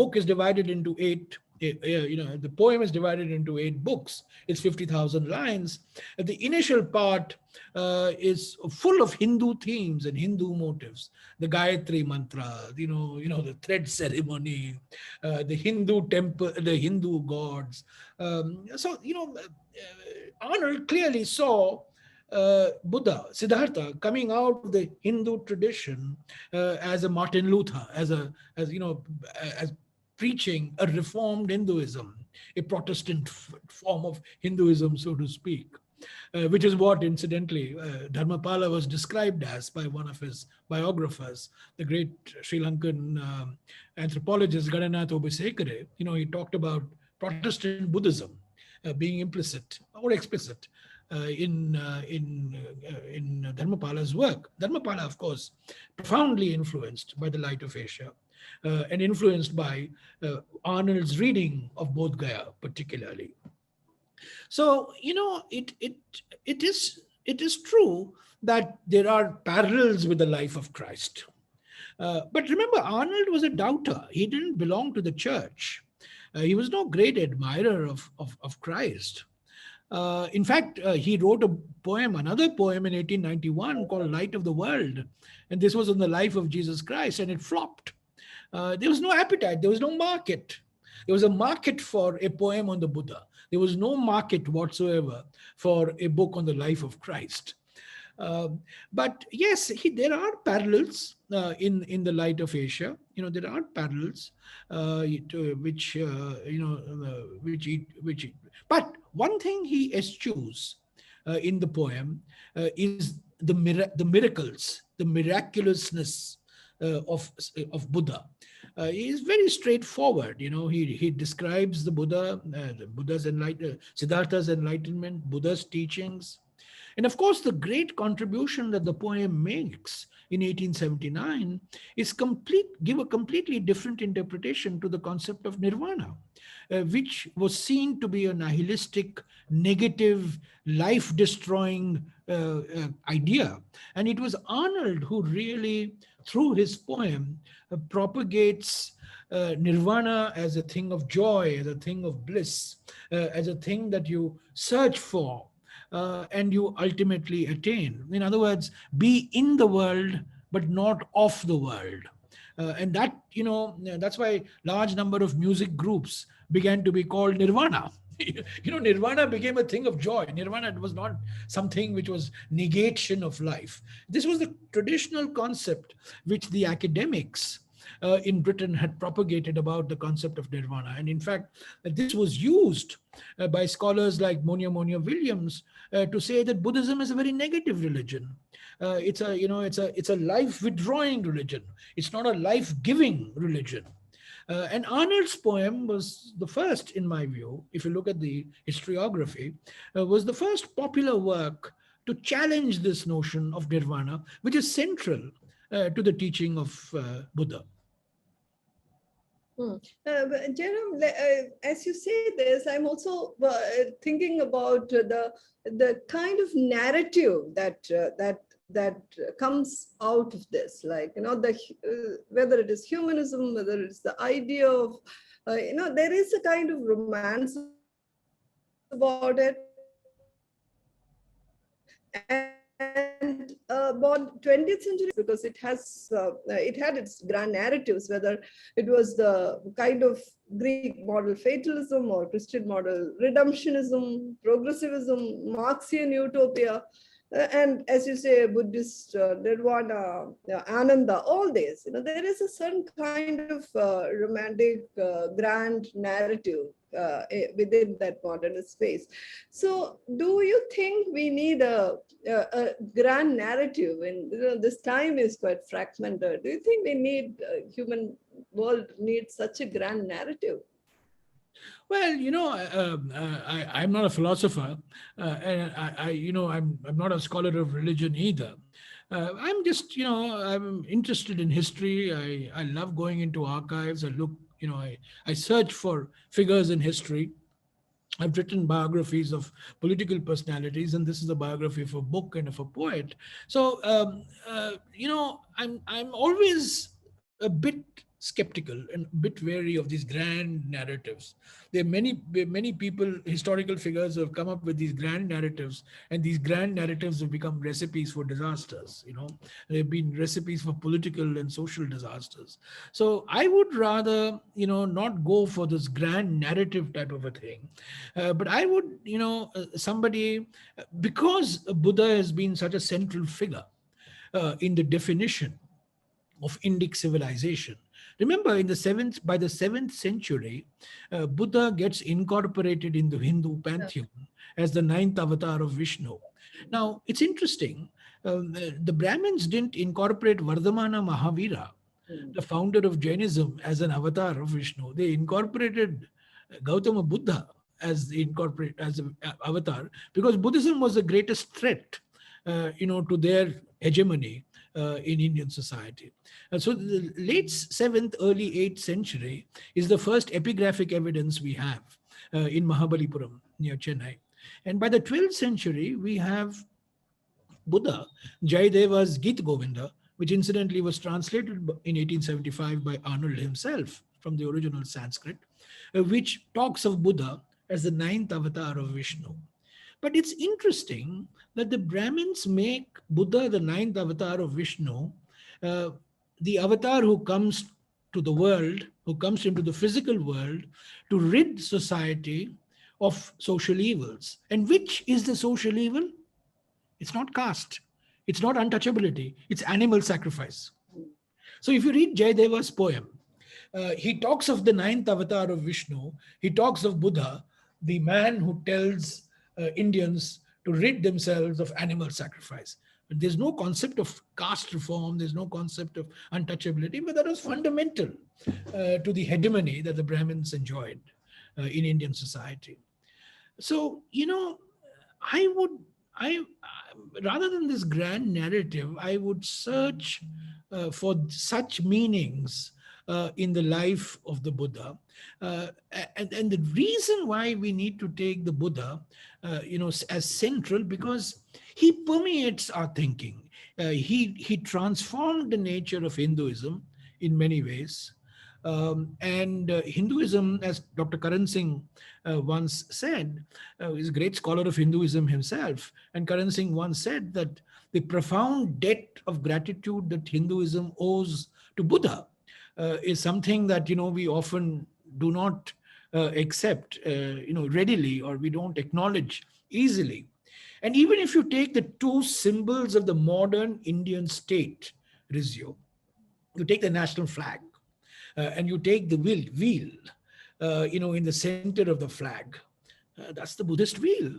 S3: book is divided into eight. The poem is divided into 8 books. It's 50,000 lines. The initial part is full of Hindu themes and Hindu motives. The Gayatri mantra, the thread ceremony, the Hindu temple, the Hindu gods. Arnold clearly saw Buddha, Siddhartha, coming out of the Hindu tradition as a Martin Luther, as preaching a reformed Hinduism, a Protestant form of Hinduism, so to speak, which is what, incidentally, Dharmapala was described as by one of his biographers, the great Sri Lankan anthropologist Gadanath Obesekere. He talked about Protestant Buddhism being implicit or explicit in Dharmapala's work. Dharmapala, of course, profoundly influenced by the Light of Asia and influenced by Arnold's reading of Bodh Gaya, particularly. So, it is true that there are parallels with the life of Christ. But remember, Arnold was a doubter. He didn't belong to the church. He was no great admirer of Christ. In fact, he wrote another poem in 1891 called Light of the World. And this was on the life of Jesus Christ, and it flopped. There was no appetite. There was no market. There was a market for a poem on the Buddha. There was no market whatsoever for a book on the life of Christ. But yes, there are parallels in the Light of Asia. There are parallels But one thing he eschews in the poem is the miracles, the miraculousness of Buddha. He is very straightforward. He describes the Buddha, Siddhartha's enlightenment, Buddha's teachings. And of course, the great contribution that the poem makes in 1879 is give a completely different interpretation to the concept of nirvana, which was seen to be a nihilistic, negative, life-destroying idea. And it was Arnold who really, through his poem, propagates nirvana as a thing of joy, as a thing of bliss, as a thing that you search for and you ultimately attain. In other words, be in the world, but not of the world. And that, that's why large number of music groups began to be called Nirvana. Nirvana became a thing of joy. Nirvana was not something which was negation of life. This was the traditional concept which the academics in Britain had propagated about the concept of nirvana. And in fact, this was used by scholars like Monia Williams to say that Buddhism is a very negative religion. It's a life withdrawing religion. It's not a life giving religion. And Arnold's poem was the first, in my view, if you look at the historiography, was the first popular work to challenge this notion of nirvana, which is central to the teaching of Buddha.
S2: Jairam, as you say this, I'm also thinking about the kind of narrative that comes out of this, like, whether it is humanism, whether it's the idea of, there is a kind of romance about it. And about 20th century, because it had its grand narratives, whether it was the kind of Greek model fatalism or Christian model redemptionism, progressivism, Marxian utopia, and as you say, Buddhist nirvana, ananda, all this. There is a certain kind of romantic, grand narrative within that modernist space. So do you think we need a grand narrative? And this time is quite fragmented. Do you think we need, human world needs such a grand narrative?
S3: Well, I'm not a philosopher, and I'm not a scholar of religion either. I'm just, I'm interested in history. I love going into archives. I look, I search for figures in history. I've written biographies of political personalities, and this is a biography of a book and of a poet. So, I'm always a bit skeptical and a bit wary of these grand narratives. There are many people, historical figures, who have come up with these grand narratives, and these grand narratives have become recipes for disasters. They've been recipes for political and social disasters. So I would rather, not go for this grand narrative type of a thing, but I would, somebody, because Buddha has been such a central figure in the definition of Indic civilization. Remember, by the seventh century, Buddha gets incorporated in the Hindu pantheon as the ninth avatar of Vishnu. Now, it's interesting. The Brahmins didn't incorporate Vardhamana Mahavira, the founder of Jainism, as an avatar of Vishnu. They incorporated Gautama Buddha as an avatar, because Buddhism was the greatest threat, to their hegemony in Indian society. So the late 7th, early 8th century is the first epigraphic evidence we have in Mahabalipuram near Chennai. And by the 12th century, we have Buddha, Jayadeva's Gita Govinda, which incidentally was translated in 1875 by Arnold himself from the original Sanskrit, which talks of Buddha as the ninth avatar of Vishnu. But it's interesting that the Brahmins make Buddha the ninth avatar of Vishnu, uh, the avatar who comes to the world, who comes into the physical world to rid society of social evils. And which is the social evil? It's not caste, it's not untouchability, it's animal sacrifice. So if you read Jayadeva's poem, he talks of the ninth avatar of Vishnu. He talks of Buddha, the man who tells Indians to rid themselves of animal sacrifice. But there's no concept of caste reform, there's no concept of untouchability, but that was fundamental to the hegemony that the Brahmins enjoyed in Indian society. So, I would, I rather than this grand narrative, I would search for such meanings in the life of the Buddha. And the reason why we need to take the Buddha, as central, because he permeates our thinking. He transformed the nature of Hinduism in many ways. And Hinduism, as Dr. Karan Singh once said, is a great scholar of Hinduism himself. And Karan Singh once said that the profound debt of gratitude that Hinduism owes to Buddha is something that, we often do not accept, readily, or we don't acknowledge easily. And even if you take the two symbols of the modern Indian state, Rizio, you take the national flag, and you take the wheel, in the center of the flag. That's the Buddhist wheel.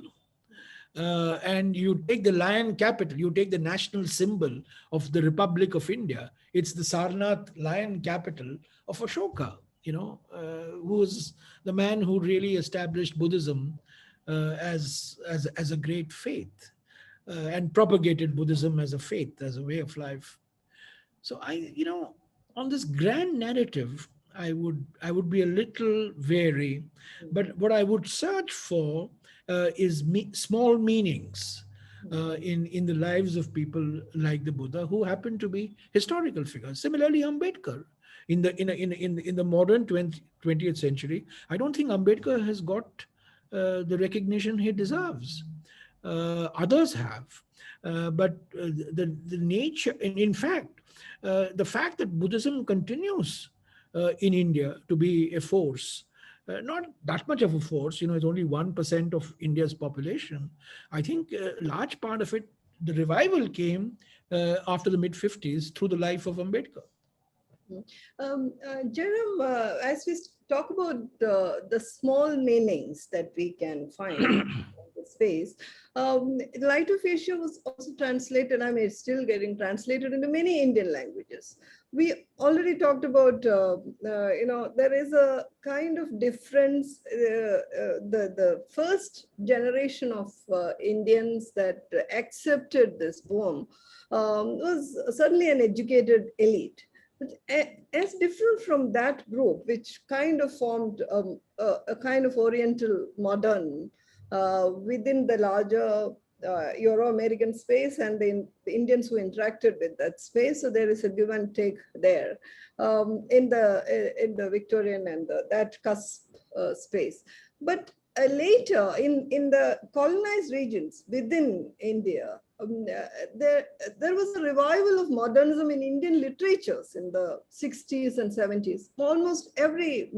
S3: And you take the lion capital, you take the national symbol of the Republic of India. It's the Sarnath lion capital of Ashoka, who was the man who really established Buddhism as a great faith, and propagated Buddhism as a faith, as a way of life. So on this grand narrative, I would be a little wary, but what I would search for is small meanings in the lives of people like the Buddha, who happen to be historical figures. Similarly, Ambedkar, in the modern 20th century, I don't think Ambedkar has got the recognition he deserves. Others have, but the nature, and in fact, the fact that Buddhism continues in India to be a force, not that much of a force, it's only 1% of India's population. I think a large part of it, the revival came after the mid 50s through the life of Ambedkar.
S2: Jairam, as we talk about the small meanings that we can find in the space, Light of Asia was also translated, I mean, it's still getting translated into many Indian languages. We already talked about, there is a kind of difference. The first generation of Indians that accepted this poem was certainly an educated elite. But as different from that group, which kind of formed a kind of Oriental modern within the larger Euro-American space and the Indians who interacted with that space. So there is a give and take there in the Victorian and that cusp space. But later in the colonized regions within India, there was a revival of modernism in Indian literatures in the 60s and 70s. Almost every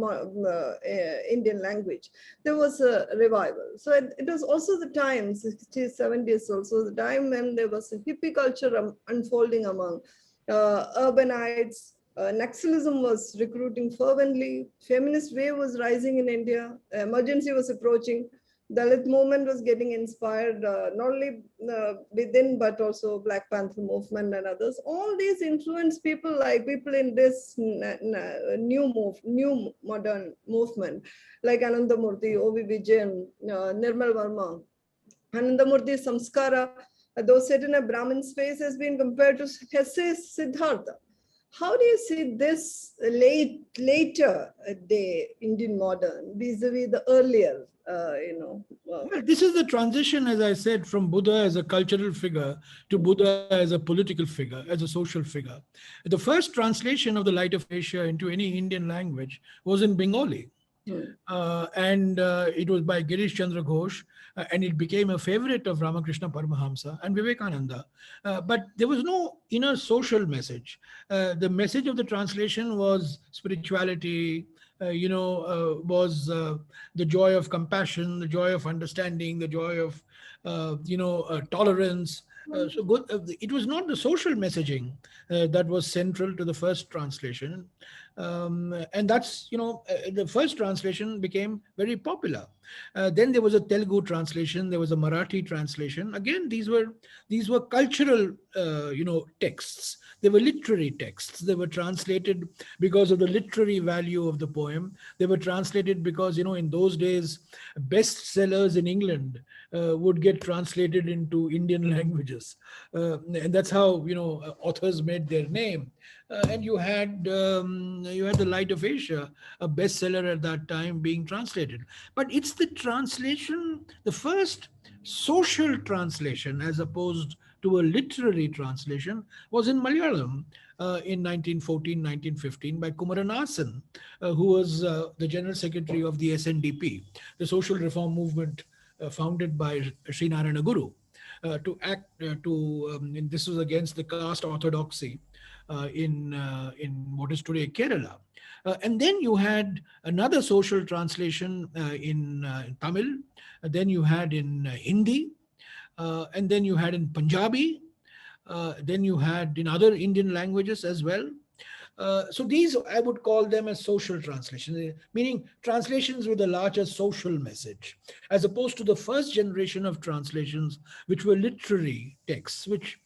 S2: Indian language, there was a revival. So it was also the time, 60s, 70s, also the time when there was a hippie culture unfolding among urbanites. Naxalism was recruiting fervently. Feminist wave was rising in India. Emergency was approaching. Dalit movement was getting inspired not only within but also Black Panther movement and others. All these influenced people in this new modern movement like Anandamurti, O.V. Vijayan, Nirmal Verma. Anandamurti's Samskara, though set in a Brahmin space, has been compared to Hesse's Siddhartha. How do you see this later day Indian modern vis-a-vis the earlier,
S3: Well, this is the transition, as I said, from Buddha as a cultural figure to Buddha as a political figure, as a social figure. The first translation of the Light of Asia into any Indian language was in Bengali. And it was by Girish Chandra Ghosh, and it became a favorite of Ramakrishna Paramahamsa and Vivekananda. But there was no inner social message. The message of the translation was spirituality, was the joy of compassion, the joy of understanding, the joy of, tolerance. It was not the social messaging that was central to the first translation. And that's, the first translation became very popular. Then there was a Telugu translation, there was a Marathi translation. Again, these were cultural, texts. They were literary texts. They were translated because of the literary value of the poem. They were translated because, in those days, bestsellers in England would get translated into Indian languages. And that's how, authors made their name. And you had the Light of Asia, a bestseller at that time, being translated. But it's the translation, the first social translation, as opposed to a literary translation, was in Malayalam in 1914, 1915 by Kumaranasan, who was the General Secretary of the SNDP, the social reform movement founded by Sri Narayana Guru. And this was against the caste orthodoxy in what is today Kerala. And then you had another social translation in Tamil, then you had in Hindi, and then you had in Punjabi, then you had in other Indian languages as well. So these, I would call them as social translations, meaning translations with a larger social message, as opposed to the first generation of translations, which were literary texts, which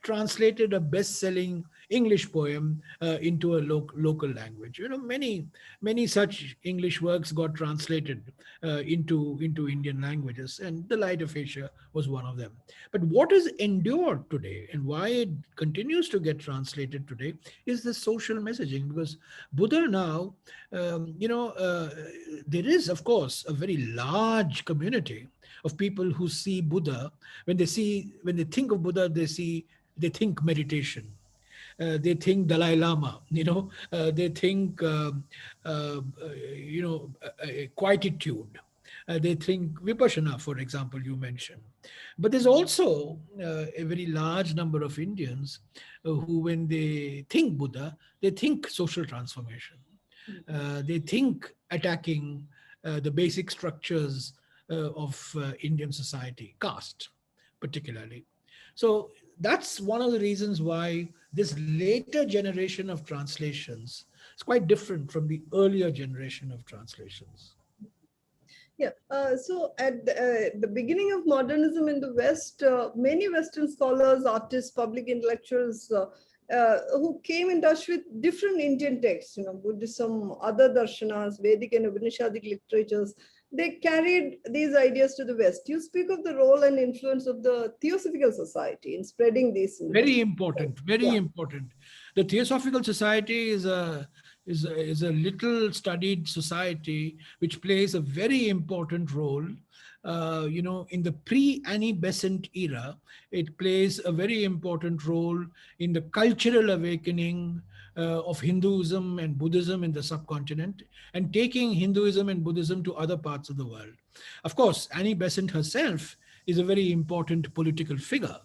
S3: translated a best-selling English poem into a local language. Many such English works got translated into Indian languages, and The Light of Asia was one of them. But what is endured today and why it continues to get translated today is the social messaging, because Buddha now, there is, of course, a very large community of people who see Buddha. When they think of Buddha, they think meditation. They think Dalai Lama, they think, quietude. They think Vipassana, for example, you mentioned. But there's also a very large number of Indians who, when they think Buddha, they think social transformation. They think attacking the basic structures of Indian society, caste particularly. So that's one of the reasons why this later generation of translations is quite different from the earlier generation of translations.
S2: Yeah. So at the beginning of modernism in the West, many Western scholars, artists, public intellectuals who came in touch with different Indian texts, Buddhism, other darshanas, Vedic and Upanishadic literatures, they carried these ideas to the West. You speak of the role and influence of the Theosophical Society in spreading these in the West.
S3: Very important, very
S2: Yeah.
S3: important. The Theosophical Society is a little studied society which plays a very important role. In the pre-Annie Besant era, it plays a very important role in the cultural awakening of Hinduism and Buddhism in the subcontinent, and taking Hinduism and Buddhism to other parts of the world. Of course, Annie Besant herself is a very important political figure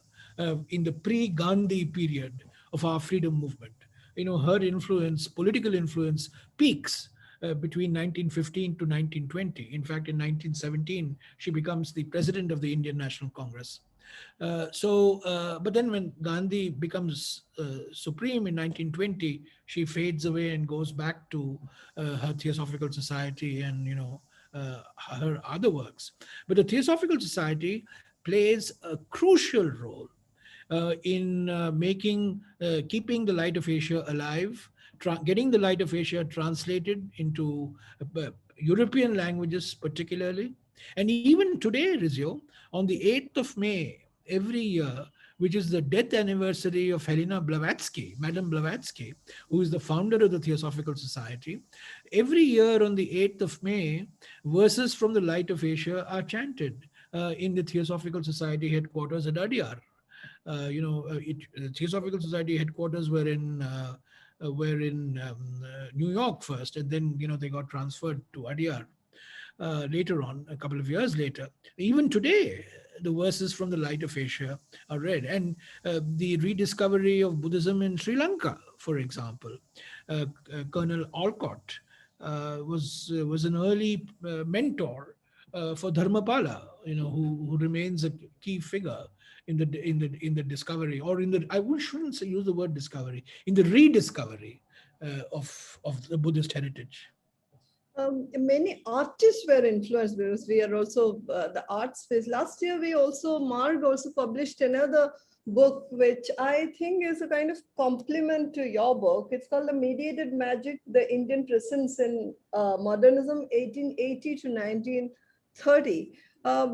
S3: in the pre-Gandhi period of our freedom movement. Her influence, political influence, peaks between 1915 to 1920. In fact, in 1917, she becomes the president of the Indian National Congress. But then when Gandhi becomes supreme in 1920, she fades away and goes back to her Theosophical Society and, her other works. But the Theosophical Society plays a crucial role in keeping the Light of Asia alive, getting the Light of Asia translated into European languages particularly. And even today, Rizio, on the 8th of May every year, which is the death anniversary of Helena Blavatsky, Madame Blavatsky, who is the founder of the Theosophical Society, every year on the 8th of May, verses from the Light of Asia are chanted in the Theosophical Society headquarters at Adyar. The Theosophical Society headquarters were in New York first, and then they got transferred to Adyar later on, a couple of years later. Even today, the verses from the Light of Asia are read, and the rediscovery of Buddhism in Sri Lanka, for example, Colonel Alcott was an early mentor for Dharmapala, who remains a key figure in the discovery, or shouldn't say use the word discovery, in the rediscovery of the Buddhist heritage.
S2: Many artists were influenced because we are also the art space. Last year, Marg also published another book, which I think is a kind of complement to your book. It's called The Mediated Magic, The Indian Presence in Modernism, 1880 to 1930.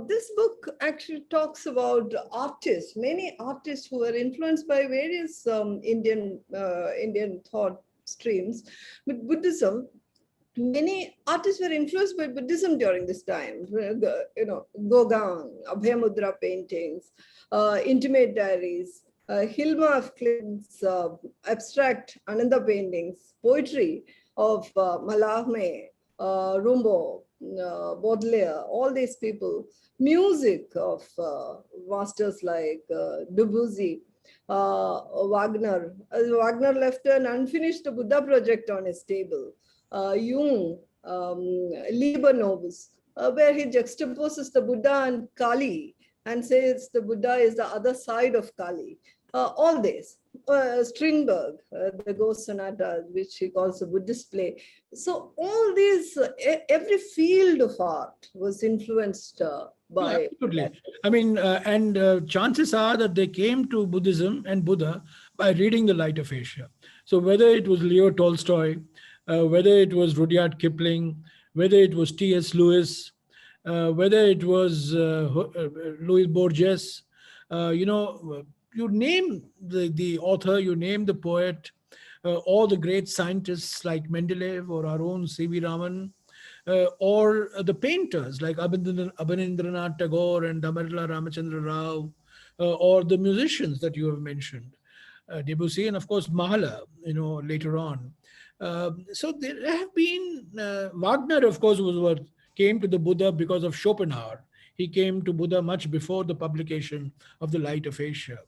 S2: This book actually talks about artists, many artists who were influenced by various Indian thought streams. But Buddhism, many artists were influenced by Buddhism during this time. Gauguin, Abhayamudra paintings, intimate diaries, Hilma af Klint's abstract Ananda paintings, poetry of Mallarmé, Rimbaud, Baudelaire, all these people, music of masters like Debussy, Wagner. Wagner left an unfinished Buddha project on his table. Jung, Liber Novus, where he juxtaposes the Buddha and Kali and says the Buddha is the other side of Kali. All this. Strindberg, the Ghost Sonata, which he calls a Buddhist play. So all these, every field of art was influenced by.
S3: Absolutely. I mean, and chances are that they came to Buddhism and Buddha by reading the Light of Asia. So whether it was Leo Tolstoy, whether it was Rudyard Kipling, whether it was T.S. Lewis, whether it was Louis Borges, you name the author, you name the poet, or the great scientists like Mendeleev or our own C.V. Raman, or the painters like Abanindranath Tagore and Damodaran Ramachandra Rao, or the musicians that you have mentioned, Debussy, and of course Mahala, later on. So there have been, Wagner, of course, was what came to the Buddha because of Schopenhauer. He came to Buddha much before the publication of The Light of Asia.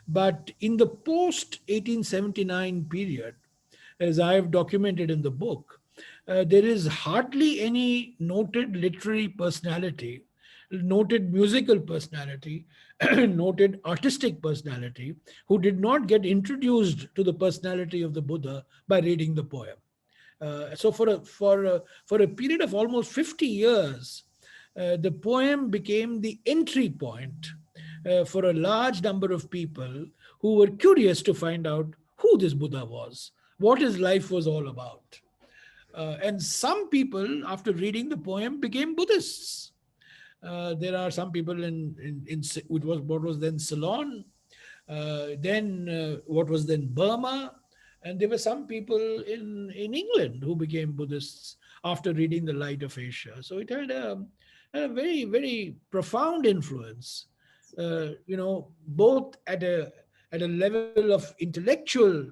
S3: But in the post-1879 period, as I have documented in the book, there is hardly any noted literary personality noted musical personality, noted artistic personality, who did not get introduced to the personality of the Buddha by reading the poem. So for a period of almost 50 years, the poem became the entry point for a large number of people who were curious to find out who this Buddha was, what his life was all about. And some people, after reading the poem, became Buddhists. There are some people in what was then Ceylon, then what was then Burma, and there were some people in England who became Buddhists after reading The Light of Asia. So it had a very, very profound influence, both at a level of intellectual,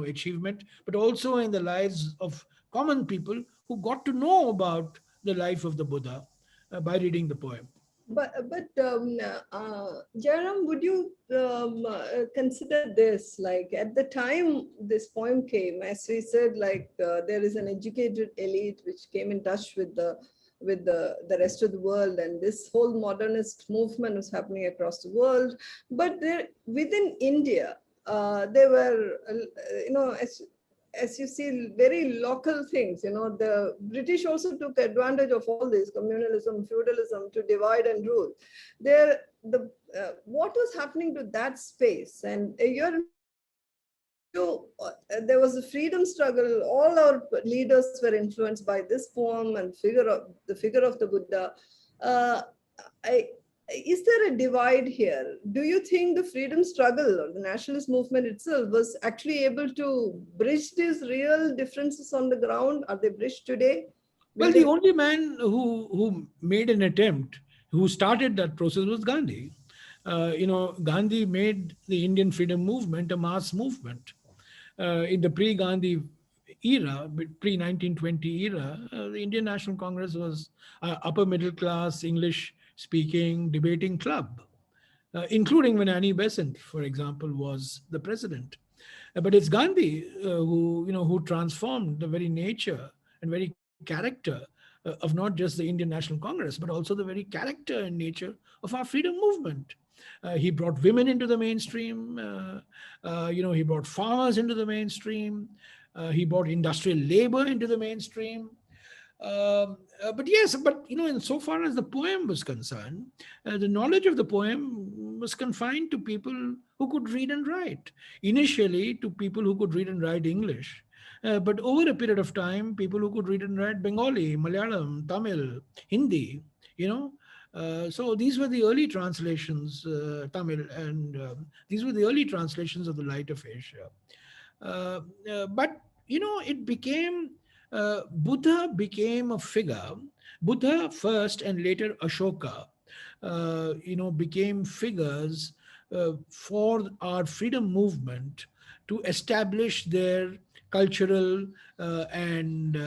S3: achievement, but also in the lives of common people who got to know about the life of the Buddha by reading the poem.
S2: Jairam, would you consider this, like at the time this poem came, as we said, like there is an educated elite which came in touch with the rest of the world, and this whole modernist movement was happening across the world. But there within India, there were, as you see, very local things. The British also took advantage of all this communalism, feudalism to divide and rule. What was happening to that space? And there was a freedom struggle. All our leaders were influenced by this poem and the figure of the Buddha. Is there a divide here? Do you think the freedom struggle or the nationalist movement itself was actually able to bridge these real differences on the ground? Are they bridged today?
S3: Well, the only man who made an attempt, who started that process, was Gandhi. Gandhi made the Indian freedom movement a mass movement. In the pre-Gandhi era, pre-1920 era, the Indian National Congress was upper middle class, English speaking debating club, including when Annie Besant, for example, was the president. But it's Gandhi who transformed the very nature and very character of not just the Indian National Congress, but also the very character and nature of our freedom movement. He brought women into the mainstream. He brought farmers into the mainstream. He brought industrial labor into the mainstream. But insofar as the poem was concerned, the knowledge of the poem was confined to people who could read and write. Initially, to people who could read and write English. But over a period of time, people who could read and write Bengali, Malayalam, Tamil, Hindi, so these were the early translations, Tamil, and these were the early translations of the Light of Asia. But it became, Buddha became a figure. Buddha first and later Ashoka, became figures for our freedom movement to establish their cultural and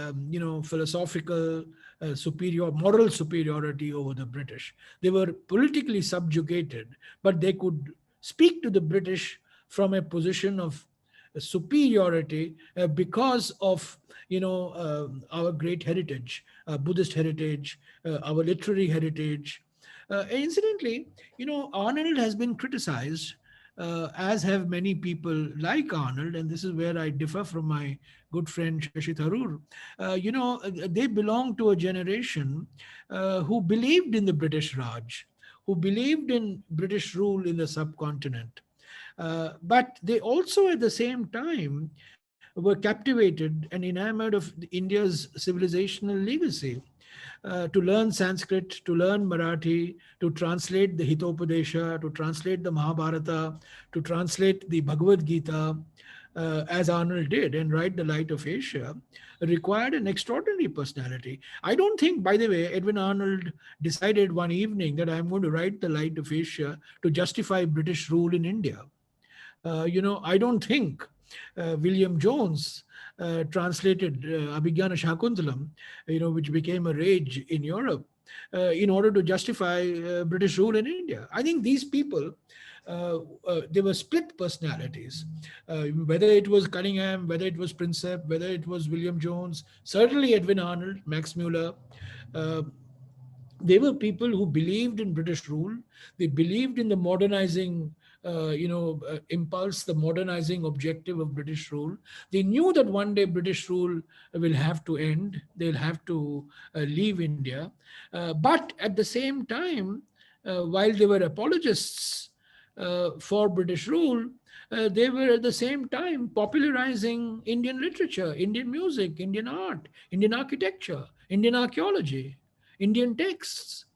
S3: philosophical moral superiority over the British. They were politically subjugated, but they could speak to the British from a position of superiority because of our great heritage, Buddhist heritage, our literary heritage. Incidentally, Arnold has been criticized, as have many people like Arnold, and this is where I differ from my good friend Shashi Tharoor. They belong to a generation who believed in the British Raj, who believed in British rule in the subcontinent. But they also at the same time were captivated and enamored of India's civilizational legacy. To learn Sanskrit, to learn Marathi, to translate the Hitopadesha, to translate the Mahabharata, to translate the Bhagavad Gita, as Arnold did, and write The Light of Asia, required an extraordinary personality. I don't think, by the way, Edwin Arnold decided one evening that I'm going to write The Light of Asia to justify British rule in India. I don't think William Jones translated Abhigyana Shakuntalam, which became a rage in Europe, in order to justify British rule in India. I think these people, they were split personalities. Whether it was Cunningham, whether it was Prinsep, whether it was William Jones, certainly Edwin Arnold, Max Muller, They were people who believed in British rule. They believed in the modernizing, impulse, the modernizing objective of British rule. They knew that one day British rule will have to end. They'll have to leave India. But at the same time, while they were apologists for British rule, they were at the same time popularizing Indian literature, Indian music, Indian art, Indian architecture, Indian archaeology, Indian texts.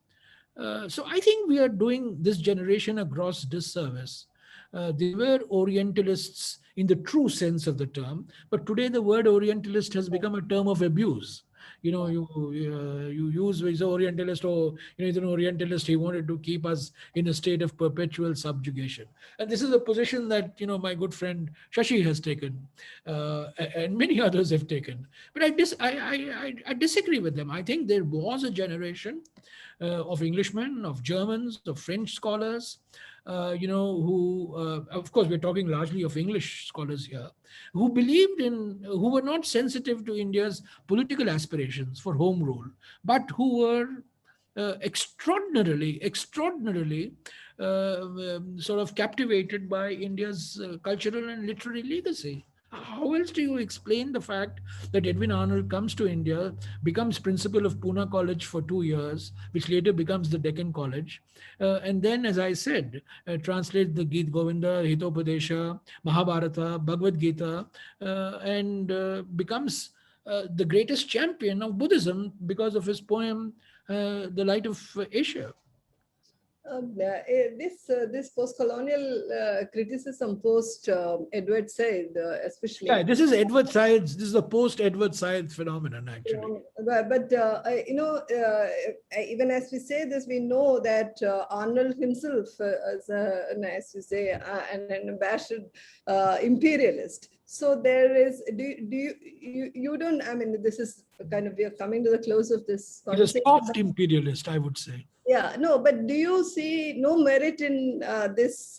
S3: So I think we are doing this generation a gross disservice. They were Orientalists in the true sense of the term, but today the word Orientalist has become a term of abuse. You use he's an Orientalist, or he's an Orientalist. He wanted to keep us in a state of perpetual subjugation, and this is a position that my good friend Shashi has taken, and many others have taken. But I disagree with them. I think there was a generation of Englishmen, of Germans, of French scholars, who, of course, we're talking largely of English scholars here, who were not sensitive to India's political aspirations for home rule, but who were extraordinarily sort of captivated by India's cultural and literary legacy. How else do you explain the fact that Edwin Arnold comes to India, becomes principal of Pune College for 2 years, which later becomes the Deccan College, and then, as I said, translates the Geet Govinda, Hitopadesha, Mahabharata, Bhagavad Gita, and becomes the greatest champion of Buddhism because of his poem, The Light of Asia.
S2: This post-colonial criticism post Edward Said, especially.
S3: Yeah, this is Edward Said's. This is a post-Edward Said phenomenon, actually.
S2: But even as we say this, we know that Arnold himself, as you say, an ambassador imperialist. So there is. You don't. I mean, this is kind of, we are coming to the close of this conversation.
S3: He's a soft imperialist, I would say.
S2: Yeah, no, but do you see no merit in this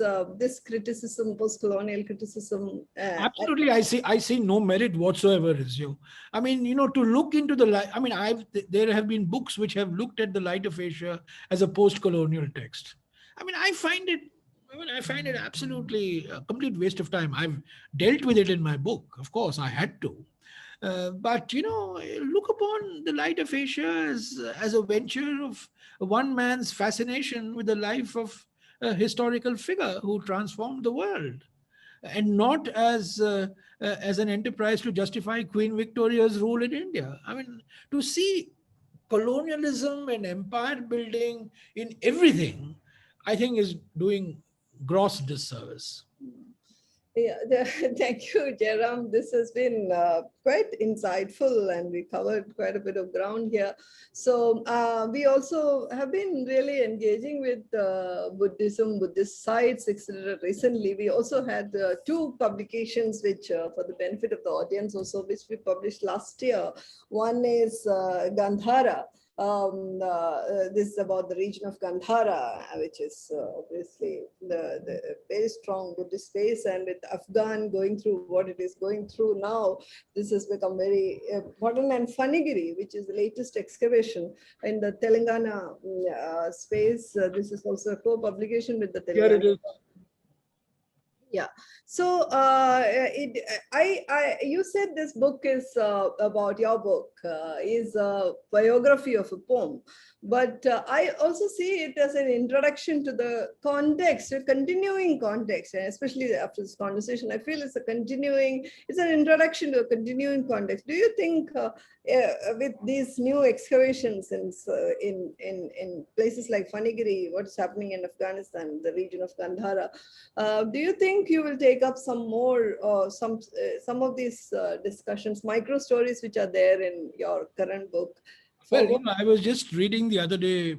S2: criticism, post-colonial criticism?
S3: Absolutely, I see no merit whatsoever, Rizio. I mean, to look into the light. I mean, there have been books which have looked at the Light of Asia as a post-colonial text. I mean, I find it absolutely a complete waste of time. I've dealt with it in my book. Of course, I had to. But look upon the Light of Asia as a venture of one man's fascination with the life of a historical figure who transformed the world, and not as an enterprise to justify Queen Victoria's rule in India. I mean, to see colonialism and empire building in everything, I think is doing gross disservice.
S2: Yeah, thank you, Jairam. This has been quite insightful, and we covered quite a bit of ground here. So we also have been really engaging with Buddhism, Buddhist sites, etc. Recently, we also had 2 publications which, for the benefit of the audience also, which we published last year. One is Gandhara. This is about the region of Gandhara, which is obviously the very strong Buddhist space, and with Afghan going through what it is going through now, this has become very important. And Fanigiri, which is the latest excavation in the Telangana space, this is also a co-publication with the Telangana.
S3: Here it is.
S2: Yeah. So you said this book is about your book is a biography of a poem, but I also see it as an introduction to the context, a continuing context, and especially after this conversation, I feel it's an introduction to a continuing context. Do you think with these new excavations in places like Fanigiri, what's happening in Afghanistan, the region of Gandhara, do you think you will take up some more, some of these discussions, micro stories which are there in your current book?
S3: Well, I was just reading the other day,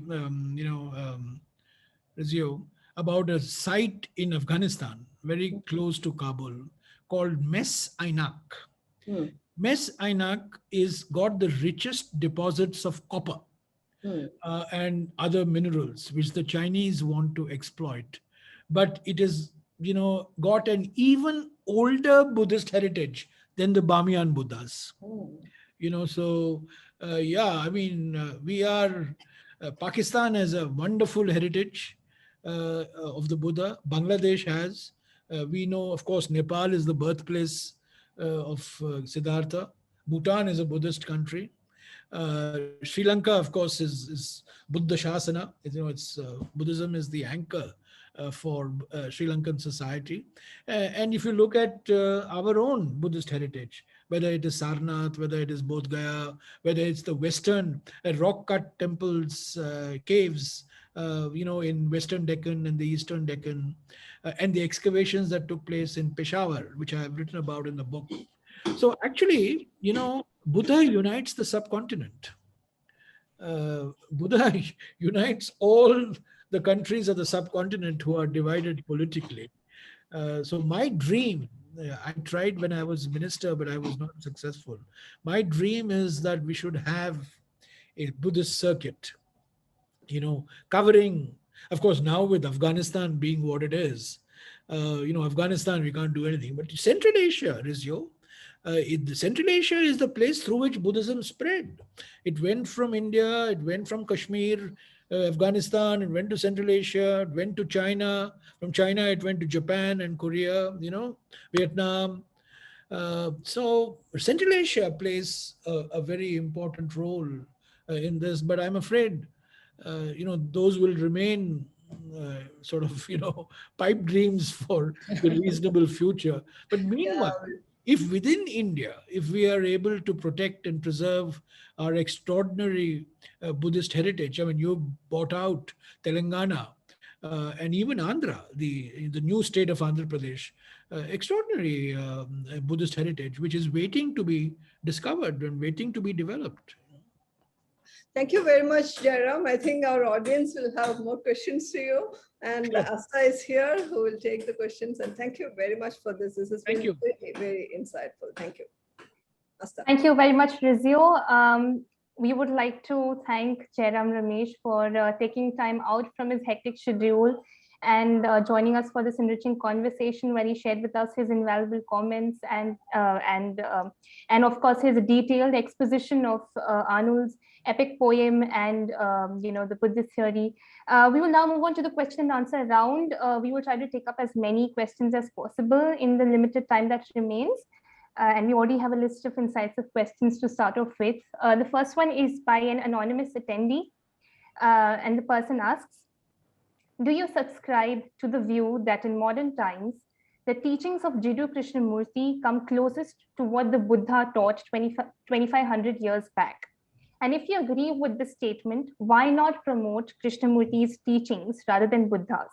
S3: Rizio, about a site in Afghanistan, very close to Kabul, called Mes Ainak. Mes Ainak is got the richest deposits of copper and other minerals, which the Chinese want to exploit. But it is, got an even older Buddhist heritage than the Bamiyan Buddhas. So, I mean, we are Pakistan has a wonderful heritage of the Buddha. Bangladesh has. We know, of course, Nepal is the birthplace of Siddhartha. Bhutan is a Buddhist country. Sri Lanka, of course, is Buddha Shasana. It's Buddhism is the anchor for Sri Lankan society. And if you look at our own Buddhist heritage, whether it is Sarnath, whether it is Bodh Gaya, whether it's the Western rock-cut temples, caves, in Western Deccan and the Eastern Deccan, and the excavations that took place in Peshawar, which I have written about in the book. So actually, Buddha unites the subcontinent. Buddha unites all the countries of the subcontinent who are divided politically. So my dream, I tried when I was minister, but I was not successful. My dream is that we should have a Buddhist circuit, covering, of course, now with Afghanistan being what it is, Afghanistan, we can't do anything, but Central Asia, Rizio, Central Asia is the place through which Buddhism spread. It went from India, it went from Kashmir, Afghanistan, it went to Central Asia, it went to China. From China, it went to Japan and Korea, Vietnam. So Central Asia plays a very important role in this, but I'm afraid, those will remain sort of, pipe dreams for the reasonable future. But meanwhile, if within India, if we are able to protect and preserve our extraordinary Buddhist heritage, I mean, you bought out Telangana and even Andhra, the new state of Andhra Pradesh, extraordinary Buddhist heritage, which is waiting to be discovered and waiting to be developed.
S2: Thank you very much, Jairam. I think our audience will have more questions to you. And Asta is here who will take the questions. And thank you very much for this. This has been very, very insightful. Thank you. Asta.
S4: Thank you very much, Rizio. We would like to thank Jairam Ramesh for taking time out from his hectic schedule and joining us for this enriching conversation where he shared with us his invaluable comments and of course his detailed exposition of Arnold's epic poem and the Buddhist theory. We will now move on to the question and answer round. We will try to take up as many questions as possible in the limited time that remains. And we already have a list of incisive questions to start off with. The first one is by an anonymous attendee, and the person asks, do you subscribe to the view that in modern times, the teachings of Judo Krishnamurti come closest to what the Buddha taught 2,500 years back? And if you agree with this statement, why not promote Krishnamurti's teachings rather than Buddha's?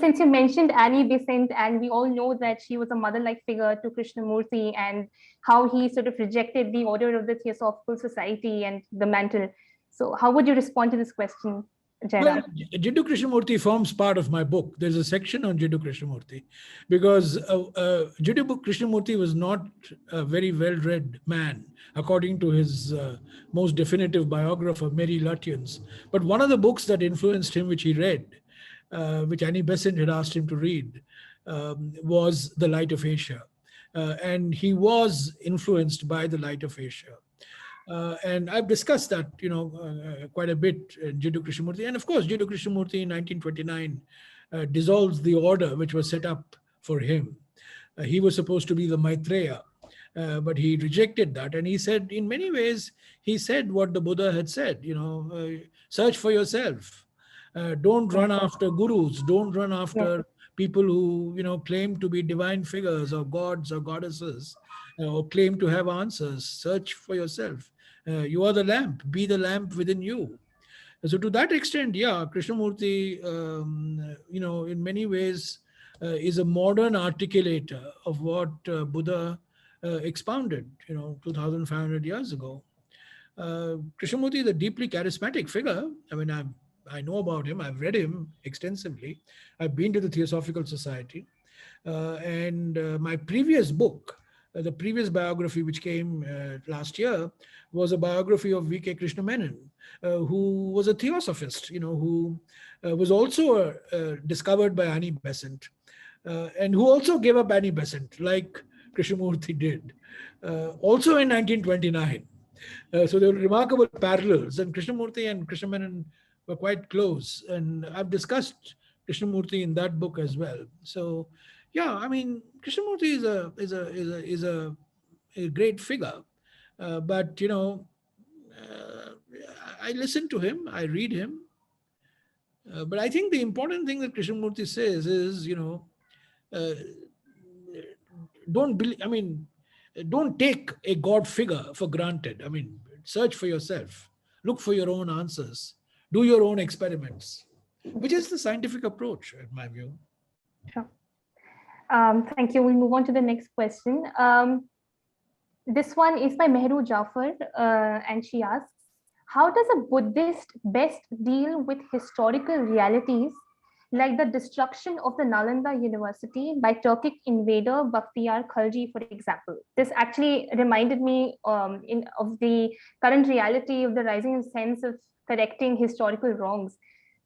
S4: Since you mentioned Annie Besant, and we all know that she was a mother-like figure to Krishnamurti and how he sort of rejected the order of the Theosophical Society and the mantle. So how would you respond to this question, Jairam?
S3: Well, Judo Krishnamurti forms part of my book. There's a section on Judo Krishnamurti because Judo Krishnamurti was not a very well-read man, according to his most definitive biographer, Mary Lutyens. But one of the books that influenced him, which he read, which Annie Besant had asked him to read, was The Light of Asia. And he was influenced by The Light of Asia. And I've discussed that, quite a bit in Judo Krishnamurti. And of course, Judo Krishnamurti in 1929 dissolves the order which was set up for him. He was supposed to be the Maitreya, but he rejected that. And he said, in many ways, he said what the Buddha had said, search for yourself. Don't run after gurus. Don't run after people who, claim to be divine figures or gods or goddesses or claim to have answers. Search for yourself. You are the lamp. Be the lamp within you. So to that extent, Krishnamurti, in many ways is a modern articulator of what Buddha expounded, 2,500 years ago. Krishnamurti is a deeply charismatic figure. I mean, I know about him. I've read him extensively. I've been to the Theosophical Society. And my previous book, the previous biography which came last year, was a biography of V.K. Krishna Menon, who was a theosophist, who was also discovered by Annie Besant, and who also gave up Annie Besant, like Krishnamurti did, also in 1929. So there were remarkable parallels, and Krishnamurti and Krishnamenon were quite close. And I've discussed Krishnamurti in that book as well. So, yeah, I mean, Krishnamurti is a great figure, but uh, I listen to him, I read him, but I think the important thing that Krishnamurti says is, uh, don't believe. I mean, don't take a God figure for granted. I mean, search for yourself, look for your own answers, do your own experiments, which is the scientific approach, in my view.
S4: Sure. Thank you. We'll move on to the next question. This one is by Mehru Jafar, and she asks, how does a Buddhist best deal with historical realities like the destruction of the Nalanda University by Turkic invader Bakhtiyar Khalji, for example? This actually reminded me of the current reality of the rising sense of correcting historical wrongs.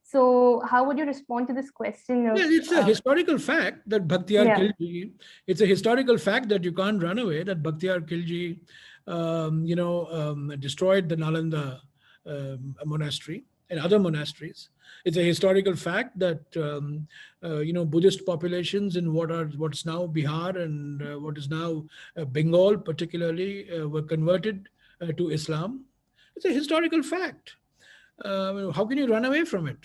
S4: So how would you respond to this question of,
S3: Yeah, it's a historical fact that Bakhtiyar
S4: yeah.
S3: Khilji, it's a historical fact that you can't run away, that Bakhtiyar Khilji, destroyed the Nalanda monastery and other monasteries. It's a historical fact that, Buddhist populations in what's now Bihar and what is now Bengal particularly were converted to Islam. It's a historical fact. How can you run away from it?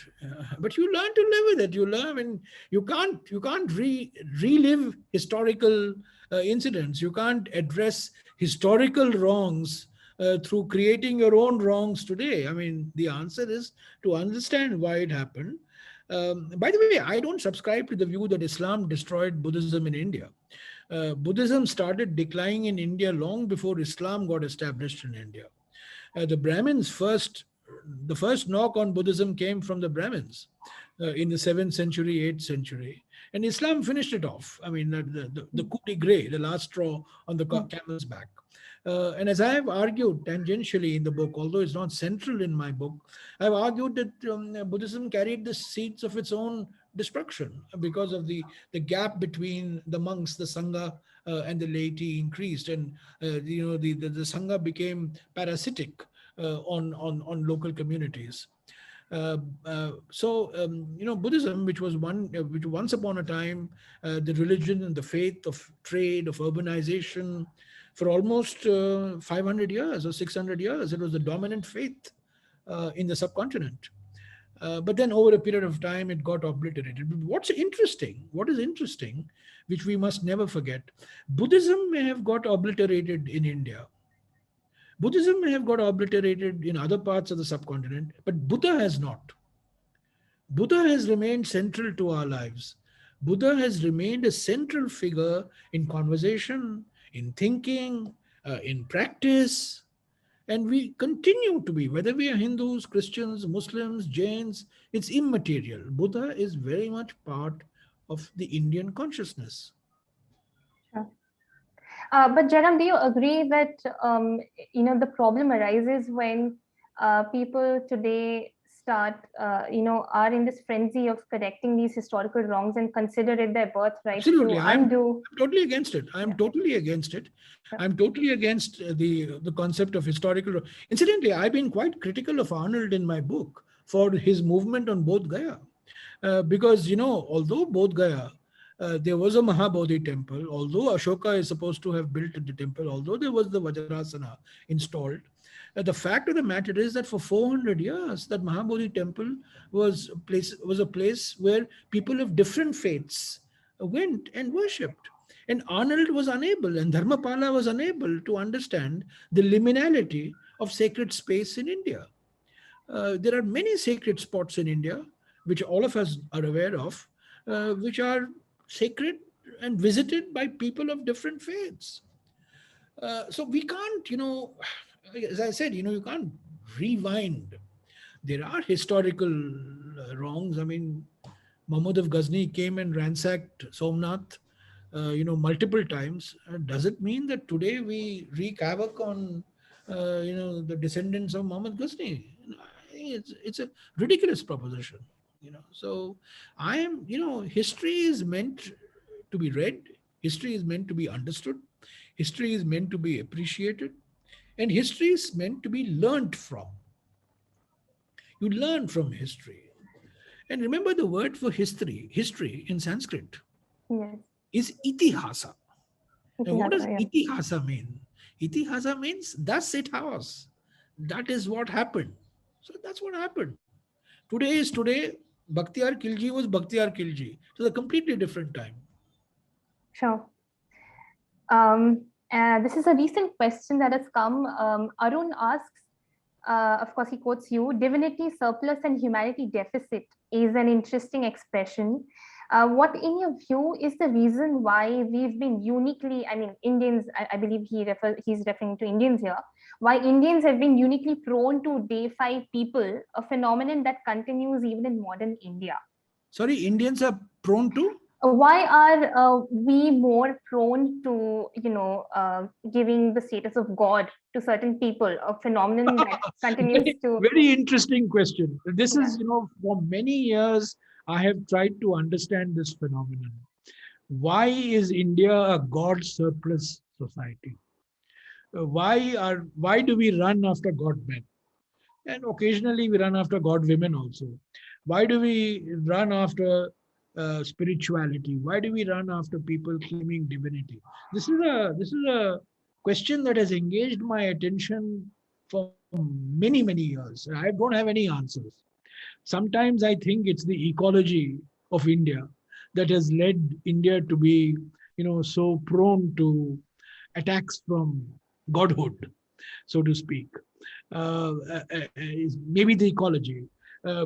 S3: But you learn to live with it. You learn. I mean, you can't relive historical incidents. You can't address historical wrongs through creating your own wrongs today. I mean, the answer is to understand why it happened. By the way, I don't subscribe to the view that Islam destroyed Buddhism in India. Buddhism started declining in India long before Islam got established in India. The Brahmins the first knock on Buddhism came from the Brahmins in the 7th century, 8th century. And Islam finished it off. I mean, the coup de grace, the last straw on the camel's back. And as I have argued tangentially in the book, although it's not central in my book, I've argued that Buddhism carried the seeds of its own destruction because of the gap between the monks, the Sangha, and the laity increased. And, the Sangha became parasitic on local communities. Buddhism, which once upon a time, the religion and the faith of trade, of urbanization, for almost 500 years or 600 years, it was the dominant faith in the subcontinent. But then over a period of time, it got obliterated. What is interesting, which we must never forget, Buddhism may have got obliterated in India. Buddhism may have got obliterated in other parts of the subcontinent, but Buddha has not. Buddha has remained central to our lives. Buddha has remained a central figure in conversation, in thinking, in practice, and we continue to be, whether we are Hindus, Christians, Muslims, Jains, it's immaterial. Buddha is very much part of the Indian consciousness.
S4: Sure. But Jairam, do you agree that the problem arises when people today start, are in this frenzy of correcting these historical wrongs and consider it their birthright
S3: Absolutely.
S4: to undo?
S3: I'm totally against it. I'm totally against it. I'm totally against the concept of historical. Incidentally, I've been quite critical of Arnold in my book for his movement on Bodh Gaya. Because, although Bodh Gaya, there was a Mahabodhi temple, although Ashoka is supposed to have built the temple, although there was the Vajrasana installed, the fact of the matter is that for 400 years, that Mahabodhi temple was a place where people of different faiths went and worshipped. And Arnold was unable, and Dharmapala was unable to understand the liminality of sacred space in India. There are many sacred spots in India, which all of us are aware of, which are sacred and visited by people of different faiths. So we can't, as I said, you can't rewind. There are historical wrongs. I mean, Mahmud of Ghazni came and ransacked Somnath, multiple times. Does it mean that today we wreak havoc on, the descendants of Mahmud Ghazni? I think it's a ridiculous proposition. So history is meant to be read. History is meant to be understood. History is meant to be appreciated. And history is meant to be learnt from. You learn from history. And remember the word for history in Sanskrit
S4: Yes.
S3: is itihasa. And what does
S4: Itihasa, yeah.
S3: itihasa mean? Itihasa means thus it was. That is what happened. So that's what happened. Today is today. Bhaktiar Khilji was Bhaktiar Khilji. So a completely different time.
S4: Sure. This is a recent question that has come. Arun asks, of course, he quotes you, divinity surplus and humanity deficit is an interesting expression. What, in your view, is the reason why we've been uniquely, I mean, Indians, I believe he's referring to Indians here, why Indians have been uniquely prone to deify people, a phenomenon that continues even in modern India?
S3: Sorry, Indians are prone to?
S4: Why are we more prone to, giving the status of God to certain people, a phenomenon that continues to...
S3: Very interesting question. This is,
S4: Yeah.
S3: for many years, I have tried to understand this phenomenon. Why is India a God surplus society? Why do we run after God men? And occasionally we run after God women also. Why do we run after spirituality? Why do we run after people claiming divinity? This is a question that has engaged my attention for many years. I don't have any answers. Sometimes I think it's the ecology of India that has led India to be, so prone to attacks from godhood, so to speak. Is maybe the ecology. Uh,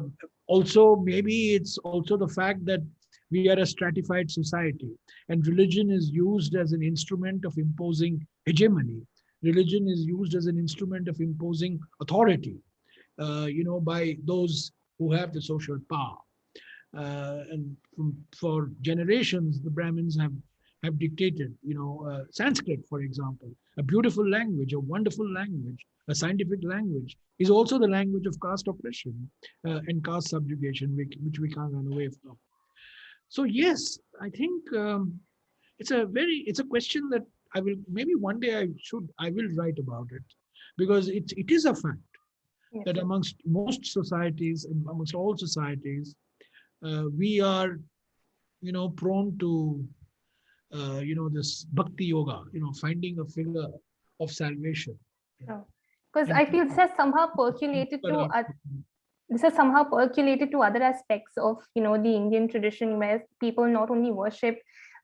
S3: Also, maybe it's also the fact that we are a stratified society and religion is used as an instrument of imposing hegemony. Religion is used as an instrument of imposing authority, by those who have the social power. And for generations, the Brahmins have dictated, Sanskrit, for example, a beautiful language, a wonderful language, a scientific language, is also the language of caste oppression and caste subjugation, which we can't run away from. So yes, I think it's a question that I will maybe one day I will write about it, because it is a fact
S4: Yes.
S3: that amongst most societies and amongst all societies, we are, prone to, this bhakti yoga, finding a figure of salvation.
S4: Because
S3: And
S4: I feel this has somehow percolated to other aspects of, the Indian tradition, where people not only worship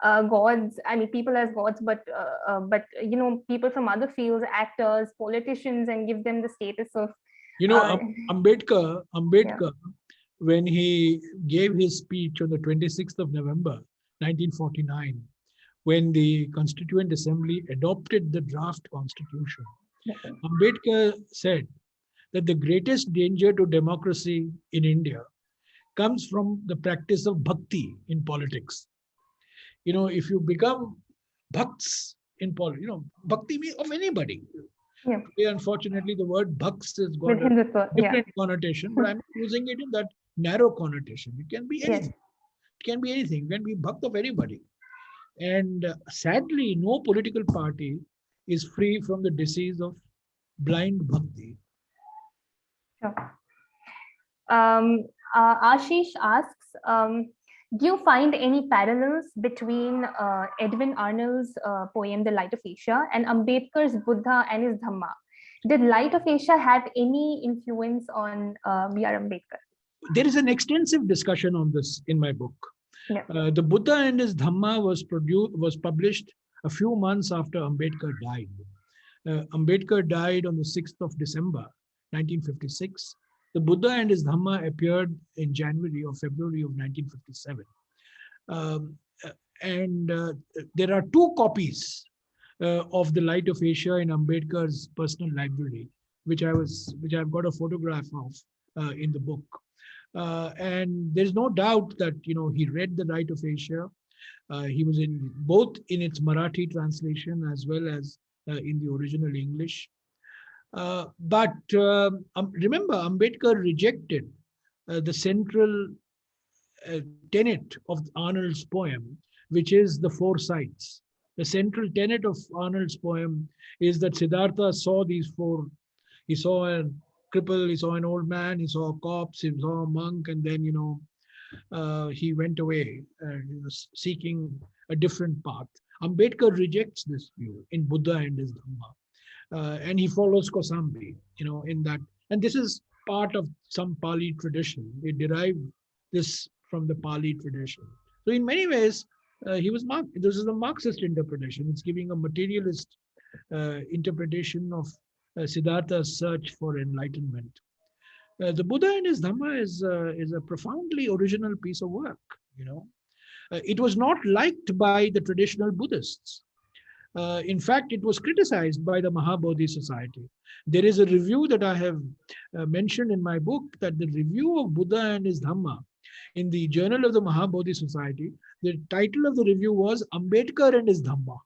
S4: gods, I mean people as gods, but people from other fields, actors, politicians, and give them the status of
S3: Ambedkar,
S4: Yeah.
S3: when he gave his speech on the 26th of November, 1949, when the Constituent Assembly adopted the draft constitution, Ambedkar said that the greatest danger to democracy in India comes from the practice of bhakti in politics. If you become bhakts in politics, bhakti means of anybody.
S4: Yeah.
S3: Today, unfortunately, the word bhakts has got
S4: With
S3: a
S4: Hindutva,
S3: different connotation, but I'm using it in that narrow connotation. It can be anything.
S4: Yes.
S3: It can be anything. It can be bhakt of anybody. And sadly, no political party is free from the disease of blind bhakti.
S4: Sure. Ashish asks, do you find any parallels between Edwin Arnold's poem, The Light of Asia, and Ambedkar's Buddha and his Dhamma? Did Light of Asia have any influence on B.R. Ambedkar?
S3: There is an extensive discussion on this in my book.
S4: Yeah.
S3: The Buddha and his Dhamma was published a few months after Ambedkar died. Ambedkar died on the 6th of December, 1956. The Buddha and his Dhamma appeared in January or February of 1957. And there are two copies of The Light of Asia in Ambedkar's personal library, which I've got a photograph of in the book. And there's no doubt that he read The Light of Asia. He was in both in its Marathi translation as well as in the original English. But remember, Ambedkar rejected the central tenet of Arnold's poem, which is the four sides. The central tenet of Arnold's poem is that Siddhartha saw these four. He saw a cripple, he saw an old man, he saw a corpse, he saw a monk, and then, he went away, seeking a different path. Ambedkar rejects this view in Buddha and his Dhamma, and he follows Kosambi, in that. And this is part of some Pali tradition. They derive this from the Pali tradition. So in many ways, this is a Marxist interpretation. It's giving a materialist interpretation of Siddhartha's search for enlightenment. The Buddha and his Dhamma is a profoundly original piece of work. It was not liked by the traditional Buddhists. In fact, it was criticized by the Mahabodhi Society. There is a review that I have mentioned in my book, that the review of Buddha and his Dhamma in the Journal of the Mahabodhi Society, the title of the review was Ambedkar and his Dhamma.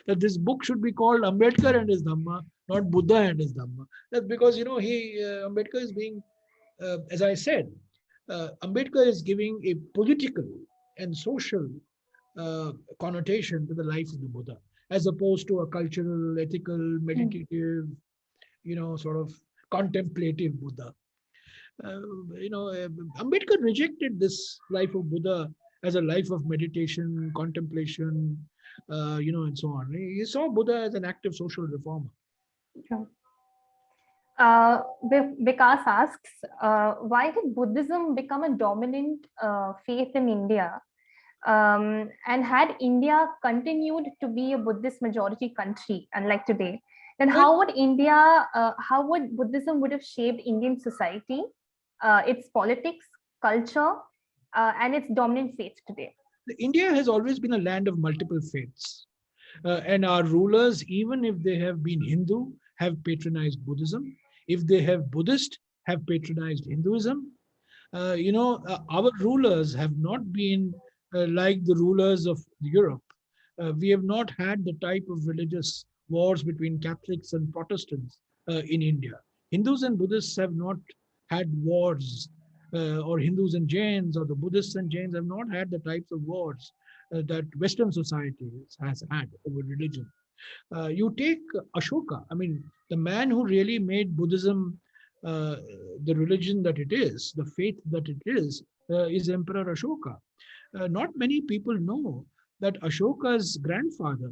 S3: That this book should be called Ambedkar and his Dhamma, not Buddha and his Dhamma. That's because, Ambedkar is being, as I said, Ambedkar is giving a political and social connotation to the life of the Buddha, as opposed to a cultural, ethical, meditative, sort of contemplative Buddha. Ambedkar rejected this life of Buddha as a life of meditation, contemplation, and so on. He saw Buddha as an active social reformer.
S4: Vikas asks, why did Buddhism become a dominant faith in India? And had India continued to be a Buddhist majority country, unlike today, then how would Buddhism would have shaped Indian society, its politics, culture, and its dominant faith today?
S3: India has always been a land of multiple faiths. And our rulers, even if they have been Hindu, have patronized Buddhism. If they have Buddhist, have patronized Hinduism. Our rulers have not been like the rulers of Europe. We have not had the type of religious wars between Catholics and Protestants in India. Hindus and Buddhists have not had wars, or Hindus and Jains, or the Buddhists and Jains have not had the types of wars that Western society has had over religion. You take Ashoka, the man who really made Buddhism the religion that it is, the faith that it is Emperor Ashoka. Not many people know that Ashoka's grandfather,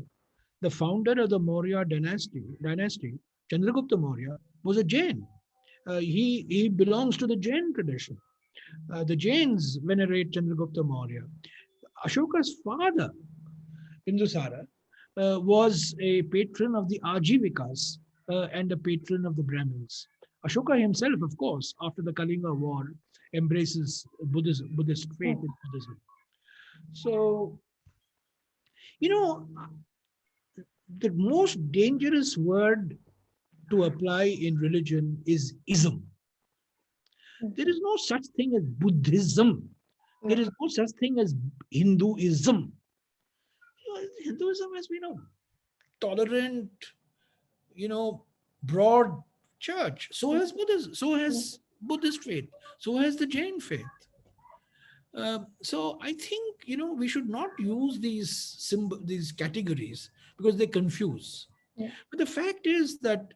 S3: the founder of the Maurya dynasty, Chandragupta Maurya, was a Jain. He belongs to the Jain tradition. The Jains venerate Chandragupta Maurya. Ashoka's father, Bindusara, was a patron of the Ajivikas and a patron of the Brahmins. Ashoka himself, of course, after the Kalinga War, embraces Buddhist faith in Buddhism. So, the most dangerous word to apply in religion is ism. There is no such thing as Buddhism. There is no such thing as Hinduism. Hinduism has been a tolerant, broad church. So has Buddhism. So has Buddhist faith. So has the Jain faith. So I think we should not use these categories because they confuse.
S4: Yeah.
S3: But the fact is that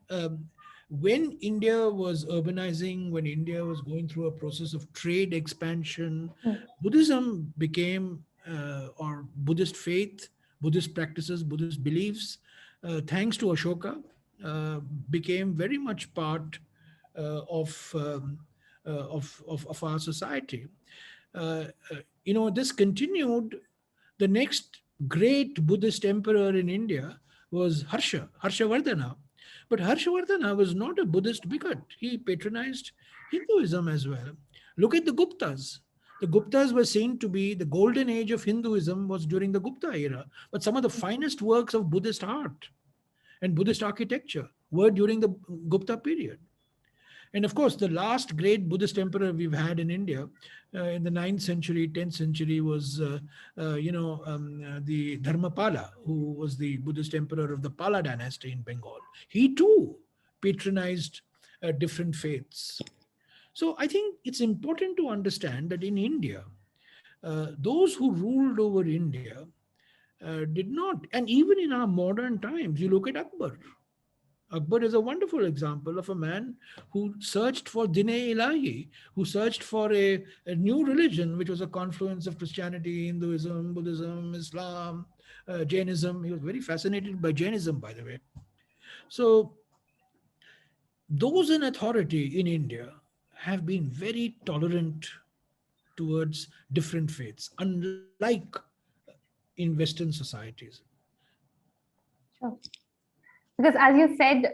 S3: when India was urbanizing, when India was going through a process of trade expansion, Buddhism became, or Buddhist faith, Buddhist practices, Buddhist beliefs, thanks to Ashoka, became very much part of our society. This continued. The next great Buddhist emperor in India was Harshavardhana. But Harshavardhana was not a Buddhist bigot. He patronized Hinduism as well. Look at the Guptas. The Guptas were seen to be the golden age of Hinduism was during the Gupta era. But some of the finest works of Buddhist art and Buddhist architecture were during the Gupta period. And of course, the last great Buddhist emperor we've had in India in the 9th century, 10th century was, the Dharmapala, who was the Buddhist emperor of the Pala dynasty in Bengal. He too patronized different faiths. So I think it's important to understand that in India, those who ruled over India did not. And even in our modern times, you look at Akbar. Akbar is a wonderful example of a man who searched for Dine Ilahi, who searched for a new religion, which was a confluence of Christianity, Hinduism, Buddhism, Islam, Jainism. He was very fascinated by Jainism, by the way. So those in authority in India have been very tolerant towards different faiths, unlike in Western societies.
S4: Sure. Because as you said,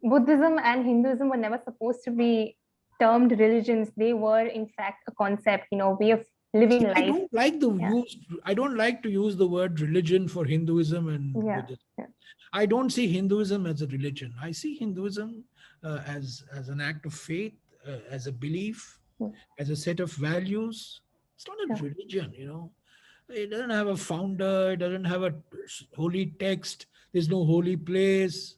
S4: Buddhism and Hinduism were never supposed to be termed religions. They were, in fact, a concept, way of living
S3: See,
S4: life. Yeah.
S3: I don't like to use the word religion for Hinduism and
S4: Yeah.
S3: Buddhism.
S4: Yeah.
S3: I don't see Hinduism as a religion. I see Hinduism as an act of faith, as a belief,
S4: Mm.
S3: as a set of values. It's not a
S4: Sure.
S3: religion. It doesn't have a founder. It doesn't have a holy text. There's no holy place.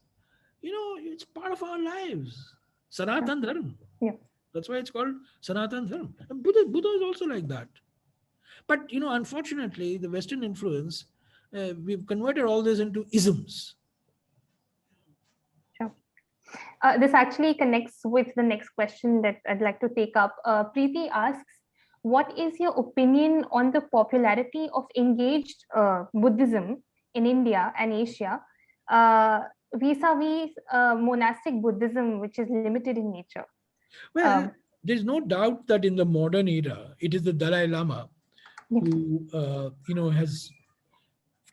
S3: It's part of our lives. Sanatan Dharma.
S4: Yeah.
S3: That's why it's called Sanatan Dharma. And Buddha is also like that. But unfortunately, the Western influence, we've converted all this into isms.
S4: Sure. This actually connects with the next question that I'd like to take up. Preeti asks, what is your opinion on the popularity of engaged Buddhism in India and Asia vis-a-vis monastic Buddhism, which is limited in nature?
S3: Well, there's no doubt that in the modern era, it is the Dalai Lama who, has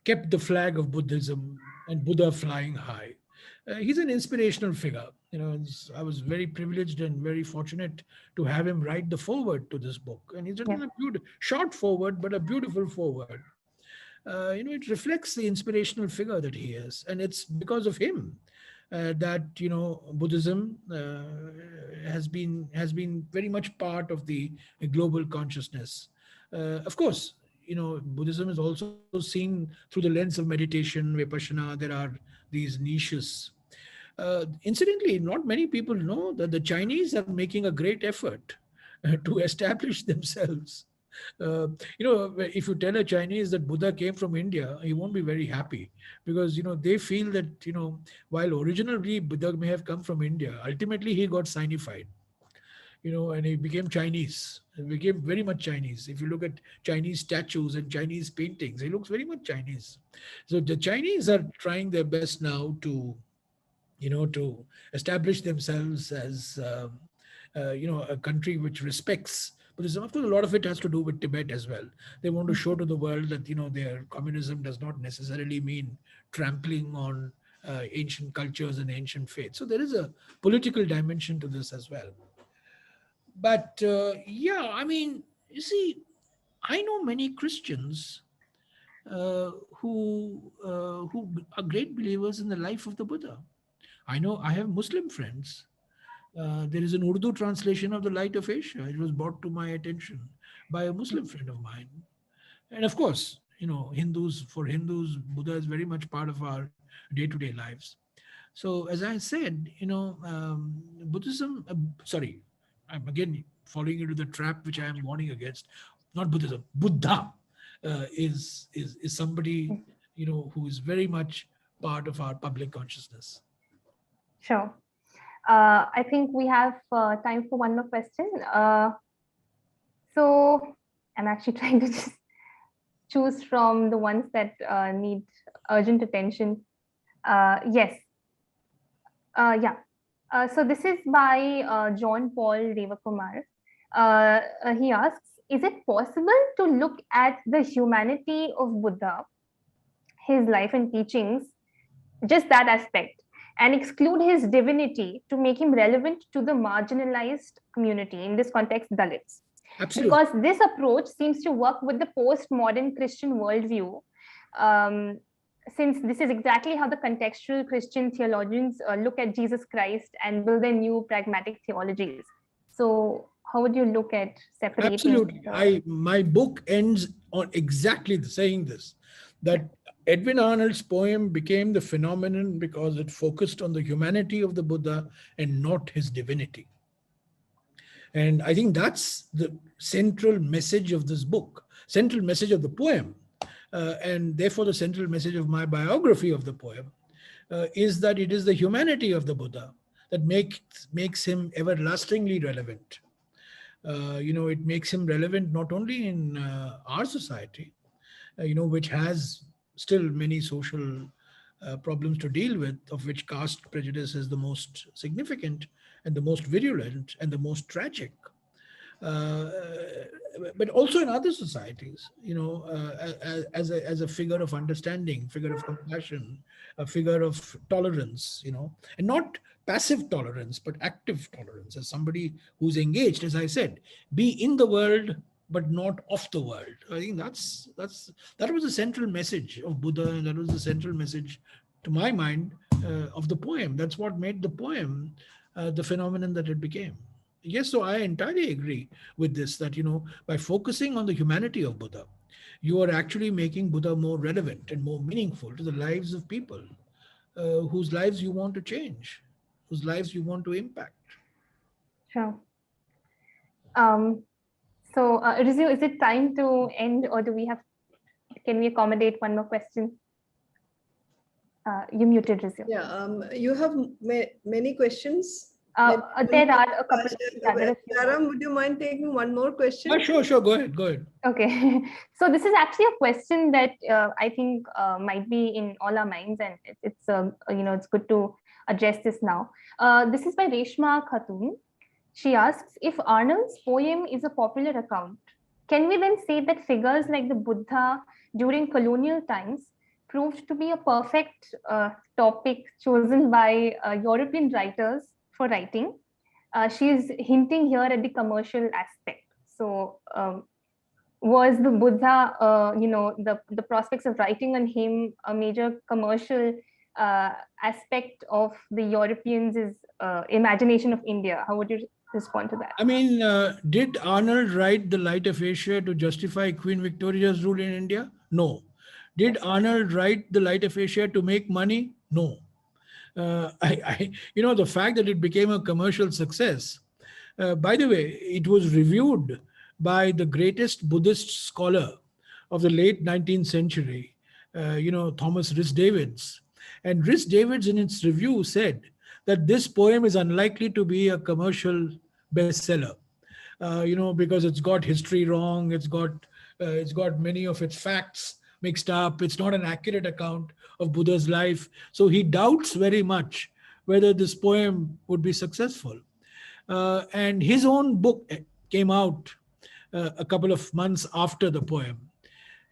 S3: kept the flag of Buddhism and Buddha flying high. He's an inspirational figure. I was very privileged and very fortunate to have him write the foreword to this book. And he's written a short foreword, but a beautiful foreword. It reflects the inspirational figure that he is. And it's because of him that Buddhism has been very much part of the global consciousness. Of course, Buddhism is also seen through the lens of meditation, vipassana. There are these niches. Incidentally, not many people know that the Chinese are making a great effort to establish themselves. If you tell a Chinese that Buddha came from India, he won't be very happy because, they feel that, while originally Buddha may have come from India, ultimately he got Sinified, and he became Chinese. He became very much Chinese. If you look at Chinese statues and Chinese paintings, he looks very much Chinese. So the Chinese are trying their best now to establish themselves as, a country which respects Buddhism. Of course, a lot of it has to do with Tibet as well. They want to show to the world that, their communism does not necessarily mean trampling on ancient cultures and ancient faiths. So there is a political dimension to this as well. But you see, I know many Christians who are great believers in the life of the Buddha. I have Muslim friends. There is an Urdu translation of The Light of Asia. It was brought to my attention by a Muslim friend of mine. And of course, for Hindus, Buddha is very much part of our day-to-day lives. So as I said, Buddhism, I'm again falling into the trap which I am warning against. Not Buddhism, Buddha is somebody, who is very much part of our public consciousness.
S4: Sure. I think we have time for one more question. So I'm actually trying to just choose from the ones that need urgent attention. Yes. So this is by John Paul Revakumar. He asks, is it possible to look at the humanity of Buddha, his life and teachings, just that aspect, and exclude his divinity to make him relevant to the marginalized community, in this context, Dalits?
S3: Absolutely.
S4: Because this approach seems to work with the postmodern Christian worldview, since this is exactly how the contextual Christian theologians look at Jesus Christ and build their new pragmatic theologies. So how would you look at separating?
S3: Absolutely. My book ends on exactly saying this, that Edwin Arnold's poem became the phenomenon because it focused on the humanity of the Buddha and not his divinity. And I think that's the central message of this book, central message of the poem. And therefore the central message of my biography of the poem is that it is the humanity of the Buddha that makes him everlastingly relevant. It makes him relevant not only in our society, which has still many social problems to deal with, of which caste prejudice is the most significant and the most virulent and the most tragic. Uh, but also in other societies, as a figure of understanding, figure of compassion, a figure of tolerance, and not passive tolerance, but active tolerance, as somebody who's engaged, as I said, be in the world, but not of the world. I think that was the central message of Buddha, and that was the central message, to my mind, of the poem. That's what made the poem the phenomenon that it became. Yes, so I entirely agree with this, that, by focusing on the humanity of Buddha, you are actually making Buddha more relevant and more meaningful to the lives of people whose lives you want to change, whose lives you want to impact.
S4: Sure. So, Rizio, is it time to end, or can we accommodate one more question? You muted, Rizio.
S2: Yeah, you have many questions.
S4: There are a couple.
S2: Jairam, would you mind taking one more question?
S3: Sure. Go ahead.
S4: Okay. So this is actually a question that I think might be in all our minds, and it's good to address this now. This is by Reshma Khatun. She asks, if Arnold's poem is a popular account, can we then say that figures like the Buddha during colonial times proved to be a perfect topic chosen by European writers for writing? She's hinting here at the commercial aspect. So was the Buddha, the prospects of writing on him a major commercial aspect of the Europeans' imagination of India? How would you respond to that?
S3: I mean, did Arnold write The Light of Asia to justify Queen Victoria's rule in India? No. Did Arnold write The Light of Asia to make money? No. The fact that it became a commercial success, by the way, it was reviewed by the greatest Buddhist scholar of the late 19th century, Thomas Rhys Davids. And Rhys Davids, in its review, said that this poem is unlikely to be a commercial bestseller, because it's got history wrong, it's got many of its facts mixed up, it's not an accurate account of Buddha's life. So he doubts very much whether this poem would be successful. And his own book came out a couple of months after the poem.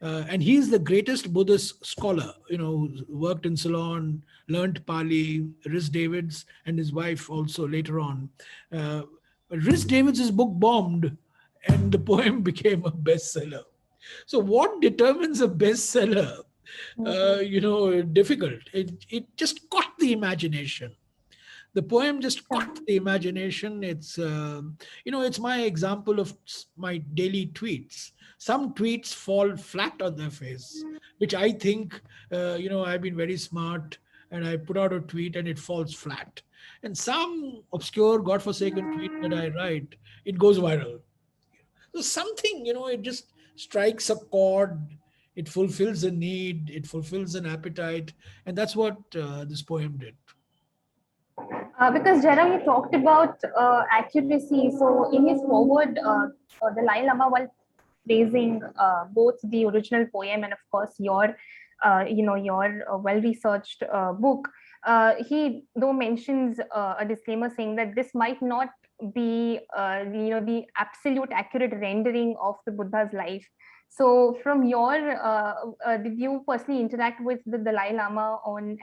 S3: And he's the greatest Buddhist scholar, who worked in Ceylon, learned Pali. Rhys Davids and his wife also later on. Rhys Davids' book bombed, and the poem became a bestseller. So what determines a bestseller? Difficult. It just caught the imagination. The poem just caught the imagination. It's my example of my daily tweets. Some tweets fall flat on their face, which I think, I've been very smart and I put out a tweet and it falls flat. And some obscure, godforsaken tweet that I write, it goes viral. So something, it just strikes a chord. It fulfills a need. It fulfills an appetite. And that's what this poem did.
S4: Because Jairam, you talked about accuracy. So in his foreword, the Dalai Lama, while praising both the original poem and of course your well-researched book, he though mentions a disclaimer saying that this might not be the absolute accurate rendering of the Buddha's life. So from your, did you personally interact with the Dalai Lama
S3: who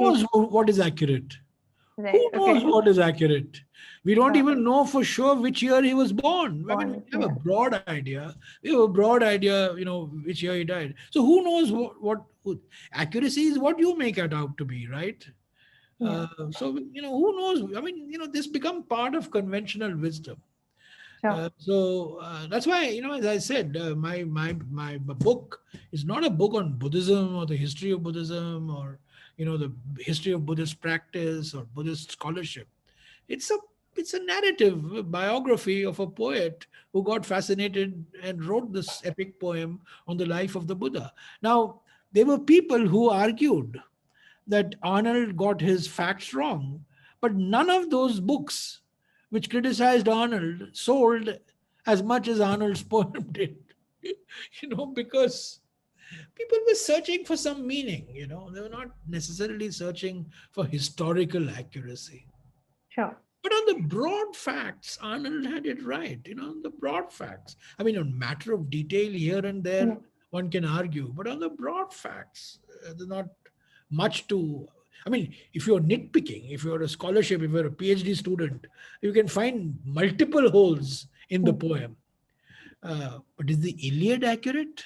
S3: knows what is accurate? Right. Who knows what is accurate? We don't even know for sure which year he was born. I mean, we have a broad idea. Which year he died. So who knows what accuracy is what you make it out to be, right? Yeah. Who knows? I mean, this become part of conventional wisdom. Sure. That's why, as I said, my book is not a book on Buddhism or the history of Buddhism or the history of Buddhist practice or Buddhist scholarship. It's It's a narrative, a biography of a poet who got fascinated and wrote this epic poem on the life of the Buddha. Now, there were people who argued that Arnold got his facts wrong, but none of those books which criticized Arnold sold as much as Arnold's poem did. Because people were searching for some meaning, they were not necessarily searching for historical accuracy.
S4: Sure.
S3: But on the broad facts, Arnold had it right, on the broad facts. I mean, on matter of detail here and there, one can argue, but on the broad facts, there's not much to. I mean, if you're nitpicking, if you're a scholarship, if you're a PhD student, you can find multiple holes in the poem. But is the Iliad accurate?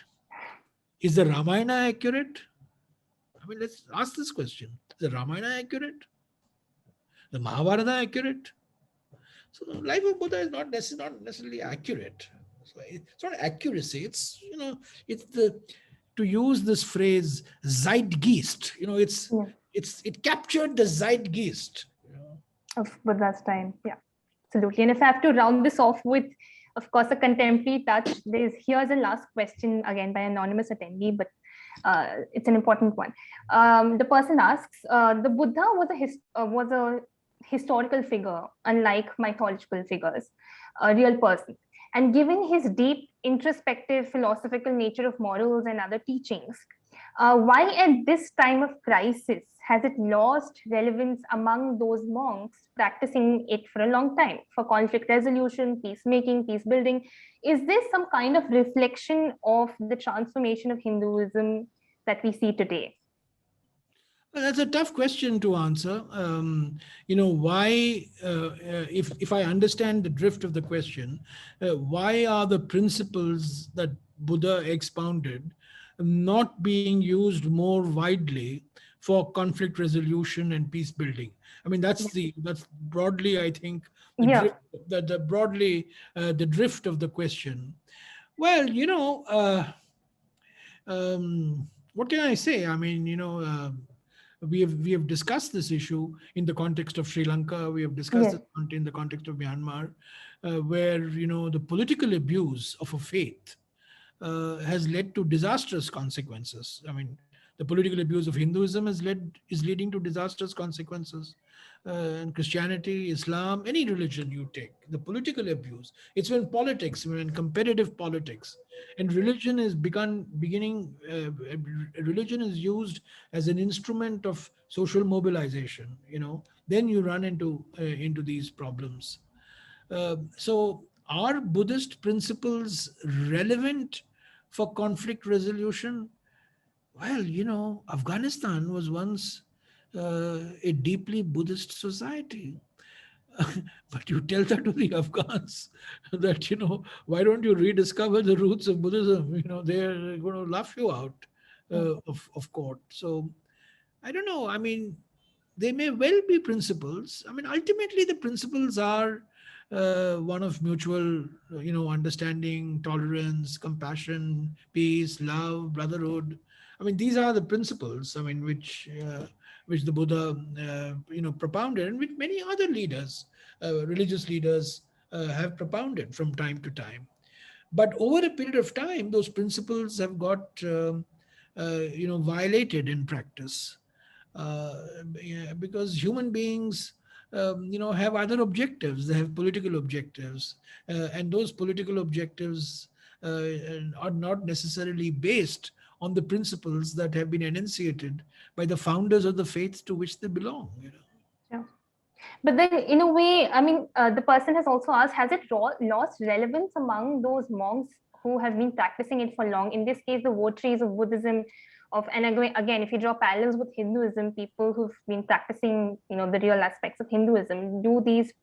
S3: Is the Ramayana accurate? I mean, let's ask this question. Is the Ramayana accurate? The Mahabharata accurate? So the life of Buddha is not necessarily accurate. So it's not accuracy. It's, it's to use this phrase, Zeitgeist. It captured the Zeitgeist.
S4: Of Buddha's time. Yeah, absolutely. And if I have to round this off with, of course, a contemporary touch, here's a last question again by anonymous attendee, but it's an important one. The person asks, the Buddha was a historical figure, unlike mythological figures, a real person. And given his deep introspective philosophical nature of morals and other teachings, why at this time of crisis has it lost relevance among those monks practicing it for a long time, for conflict resolution, peacemaking, peace building? Is this some kind of reflection of the transformation of Hinduism that we see today?
S3: Well, that's a tough question to answer. Why, if I understand the drift of the question, why are the principles that Buddha expounded not being used more widely for conflict resolution and peace building? I mean, that's broadly, I think, the drift of the question. Well, what can I say? I mean, we have discussed this issue in the context of Sri Lanka. We have discussed it in the context of Myanmar, where the political abuse of a faith has led to disastrous consequences. I mean, the political abuse of Hinduism is leading to disastrous consequences. And Christianity, Islam, any religion you take, the political abuse. It's when politics, when competitive politics, and religion is religion is used as an instrument of social mobilization. Then you run into these problems. So are Buddhist principles relevant for conflict resolution? Well, Afghanistan was once a deeply Buddhist society. But you tell that to the Afghans that, why don't you rediscover the roots of Buddhism? They're going to laugh you out of court. So I don't know. I mean, they may well be principles. I mean, ultimately the principles are one of mutual, understanding, tolerance, compassion, peace, love, brotherhood. I mean, these are the principles, I mean, which the Buddha, propounded, and which many other leaders, religious leaders, have propounded from time to time. But over a period of time, those principles have got, violated in practice, because human beings, have other objectives. They have political objectives, and those political objectives are not necessarily based on the principles that have been enunciated by the founders of the faith to which they belong.
S4: Yeah. But then, in a way, I mean, the person has also asked, has it lost relevance among those monks who have been practicing it for long? In this case, the votaries of Buddhism, and again, if you draw parallels with Hinduism, people who've been practicing, the real aspects of Hinduism, do these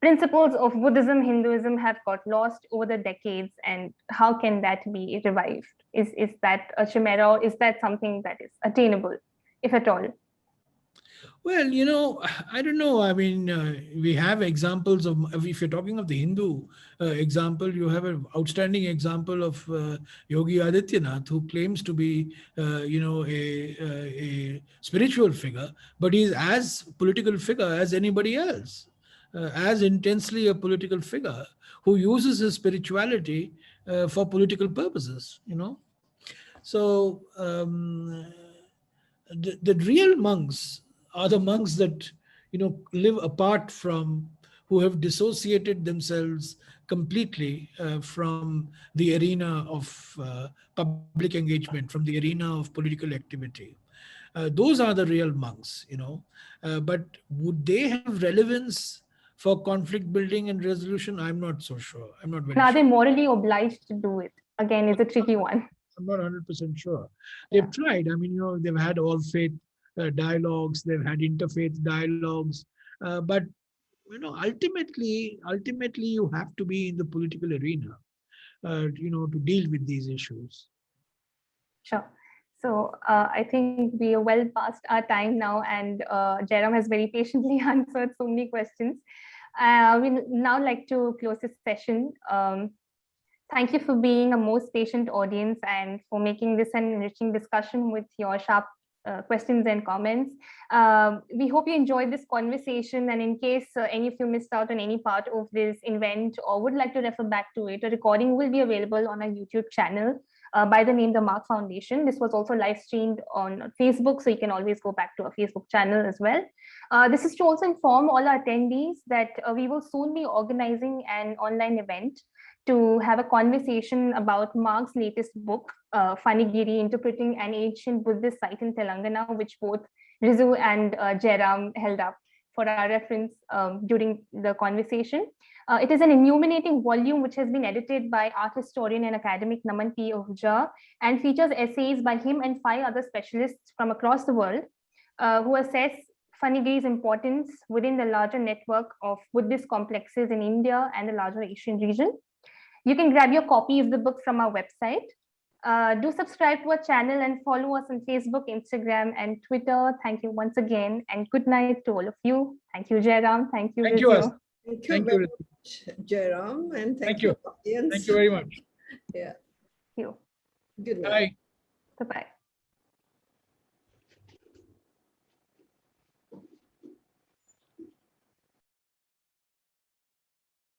S4: principles of Buddhism, Hinduism have got lost over the decades, and how can that be revived? Is that a chimera, or is that something that is attainable, if at all?
S3: Well, I don't know. I mean, we have examples of, if you're talking of the Hindu example, you have an outstanding example of Yogi Adityanath, who claims to be, a spiritual figure, but he's as political figure as anybody else. as intensely a political figure who uses his spirituality for political purposes, So the real monks are the monks that, live apart from, who have dissociated themselves completely from the arena of public engagement, from the arena of political activity. Those are the real monks. But would they have relevance for conflict building and resolution? I'm not so sure. I'm not very
S4: And are
S3: sure.
S4: they morally obliged to do it? Again, it's a tricky one.
S3: I'm not 100% sure. They've tried. I mean, they've had all faith dialogues, they've had interfaith dialogues, but ultimately, you have to be in the political arena, to deal with these issues.
S4: Sure. So I think we are well past our time now, and Jairam has very patiently answered so many questions. We now like to close this session. Thank you for being a most patient audience and for making this an enriching discussion with your sharp questions and comments. We hope you enjoyed this conversation, and in case any of you missed out on any part of this event or would like to refer back to it, a recording will be available on our YouTube channel by the name The Marg Foundation. This was also live streamed on Facebook, so you can always go back to our Facebook channel as well. This is to also inform all our attendees that we will soon be organizing an online event to have a conversation about Marg's latest book, Phanigiri, Interpreting an Ancient Buddhist Site in Telangana, which both Rizio and Jairam held up for our reference during the conversation. It is an illuminating volume which has been edited by art historian and academic Naman P. Ahuja and features essays by him and 5 other specialists from across the world who assess Phanigiri's importance within the larger network of Buddhist complexes in India and the larger Asian region. You can grab your copy of the book from our website. Do subscribe to our channel and follow us on Facebook, Instagram, and Twitter. Thank you once again, and good night to all of you. Thank you, Jairam. Thank you,
S3: Thank you,
S4: Rizio.
S2: Thank you
S3: Thank
S2: very
S3: you.
S2: much, Jairam, and
S3: Thank
S2: thank
S3: you.
S2: you, audience.
S3: Thank you very much.
S2: Yeah.
S4: Thank you.
S2: Good night.
S3: Bye.
S4: Bye-bye.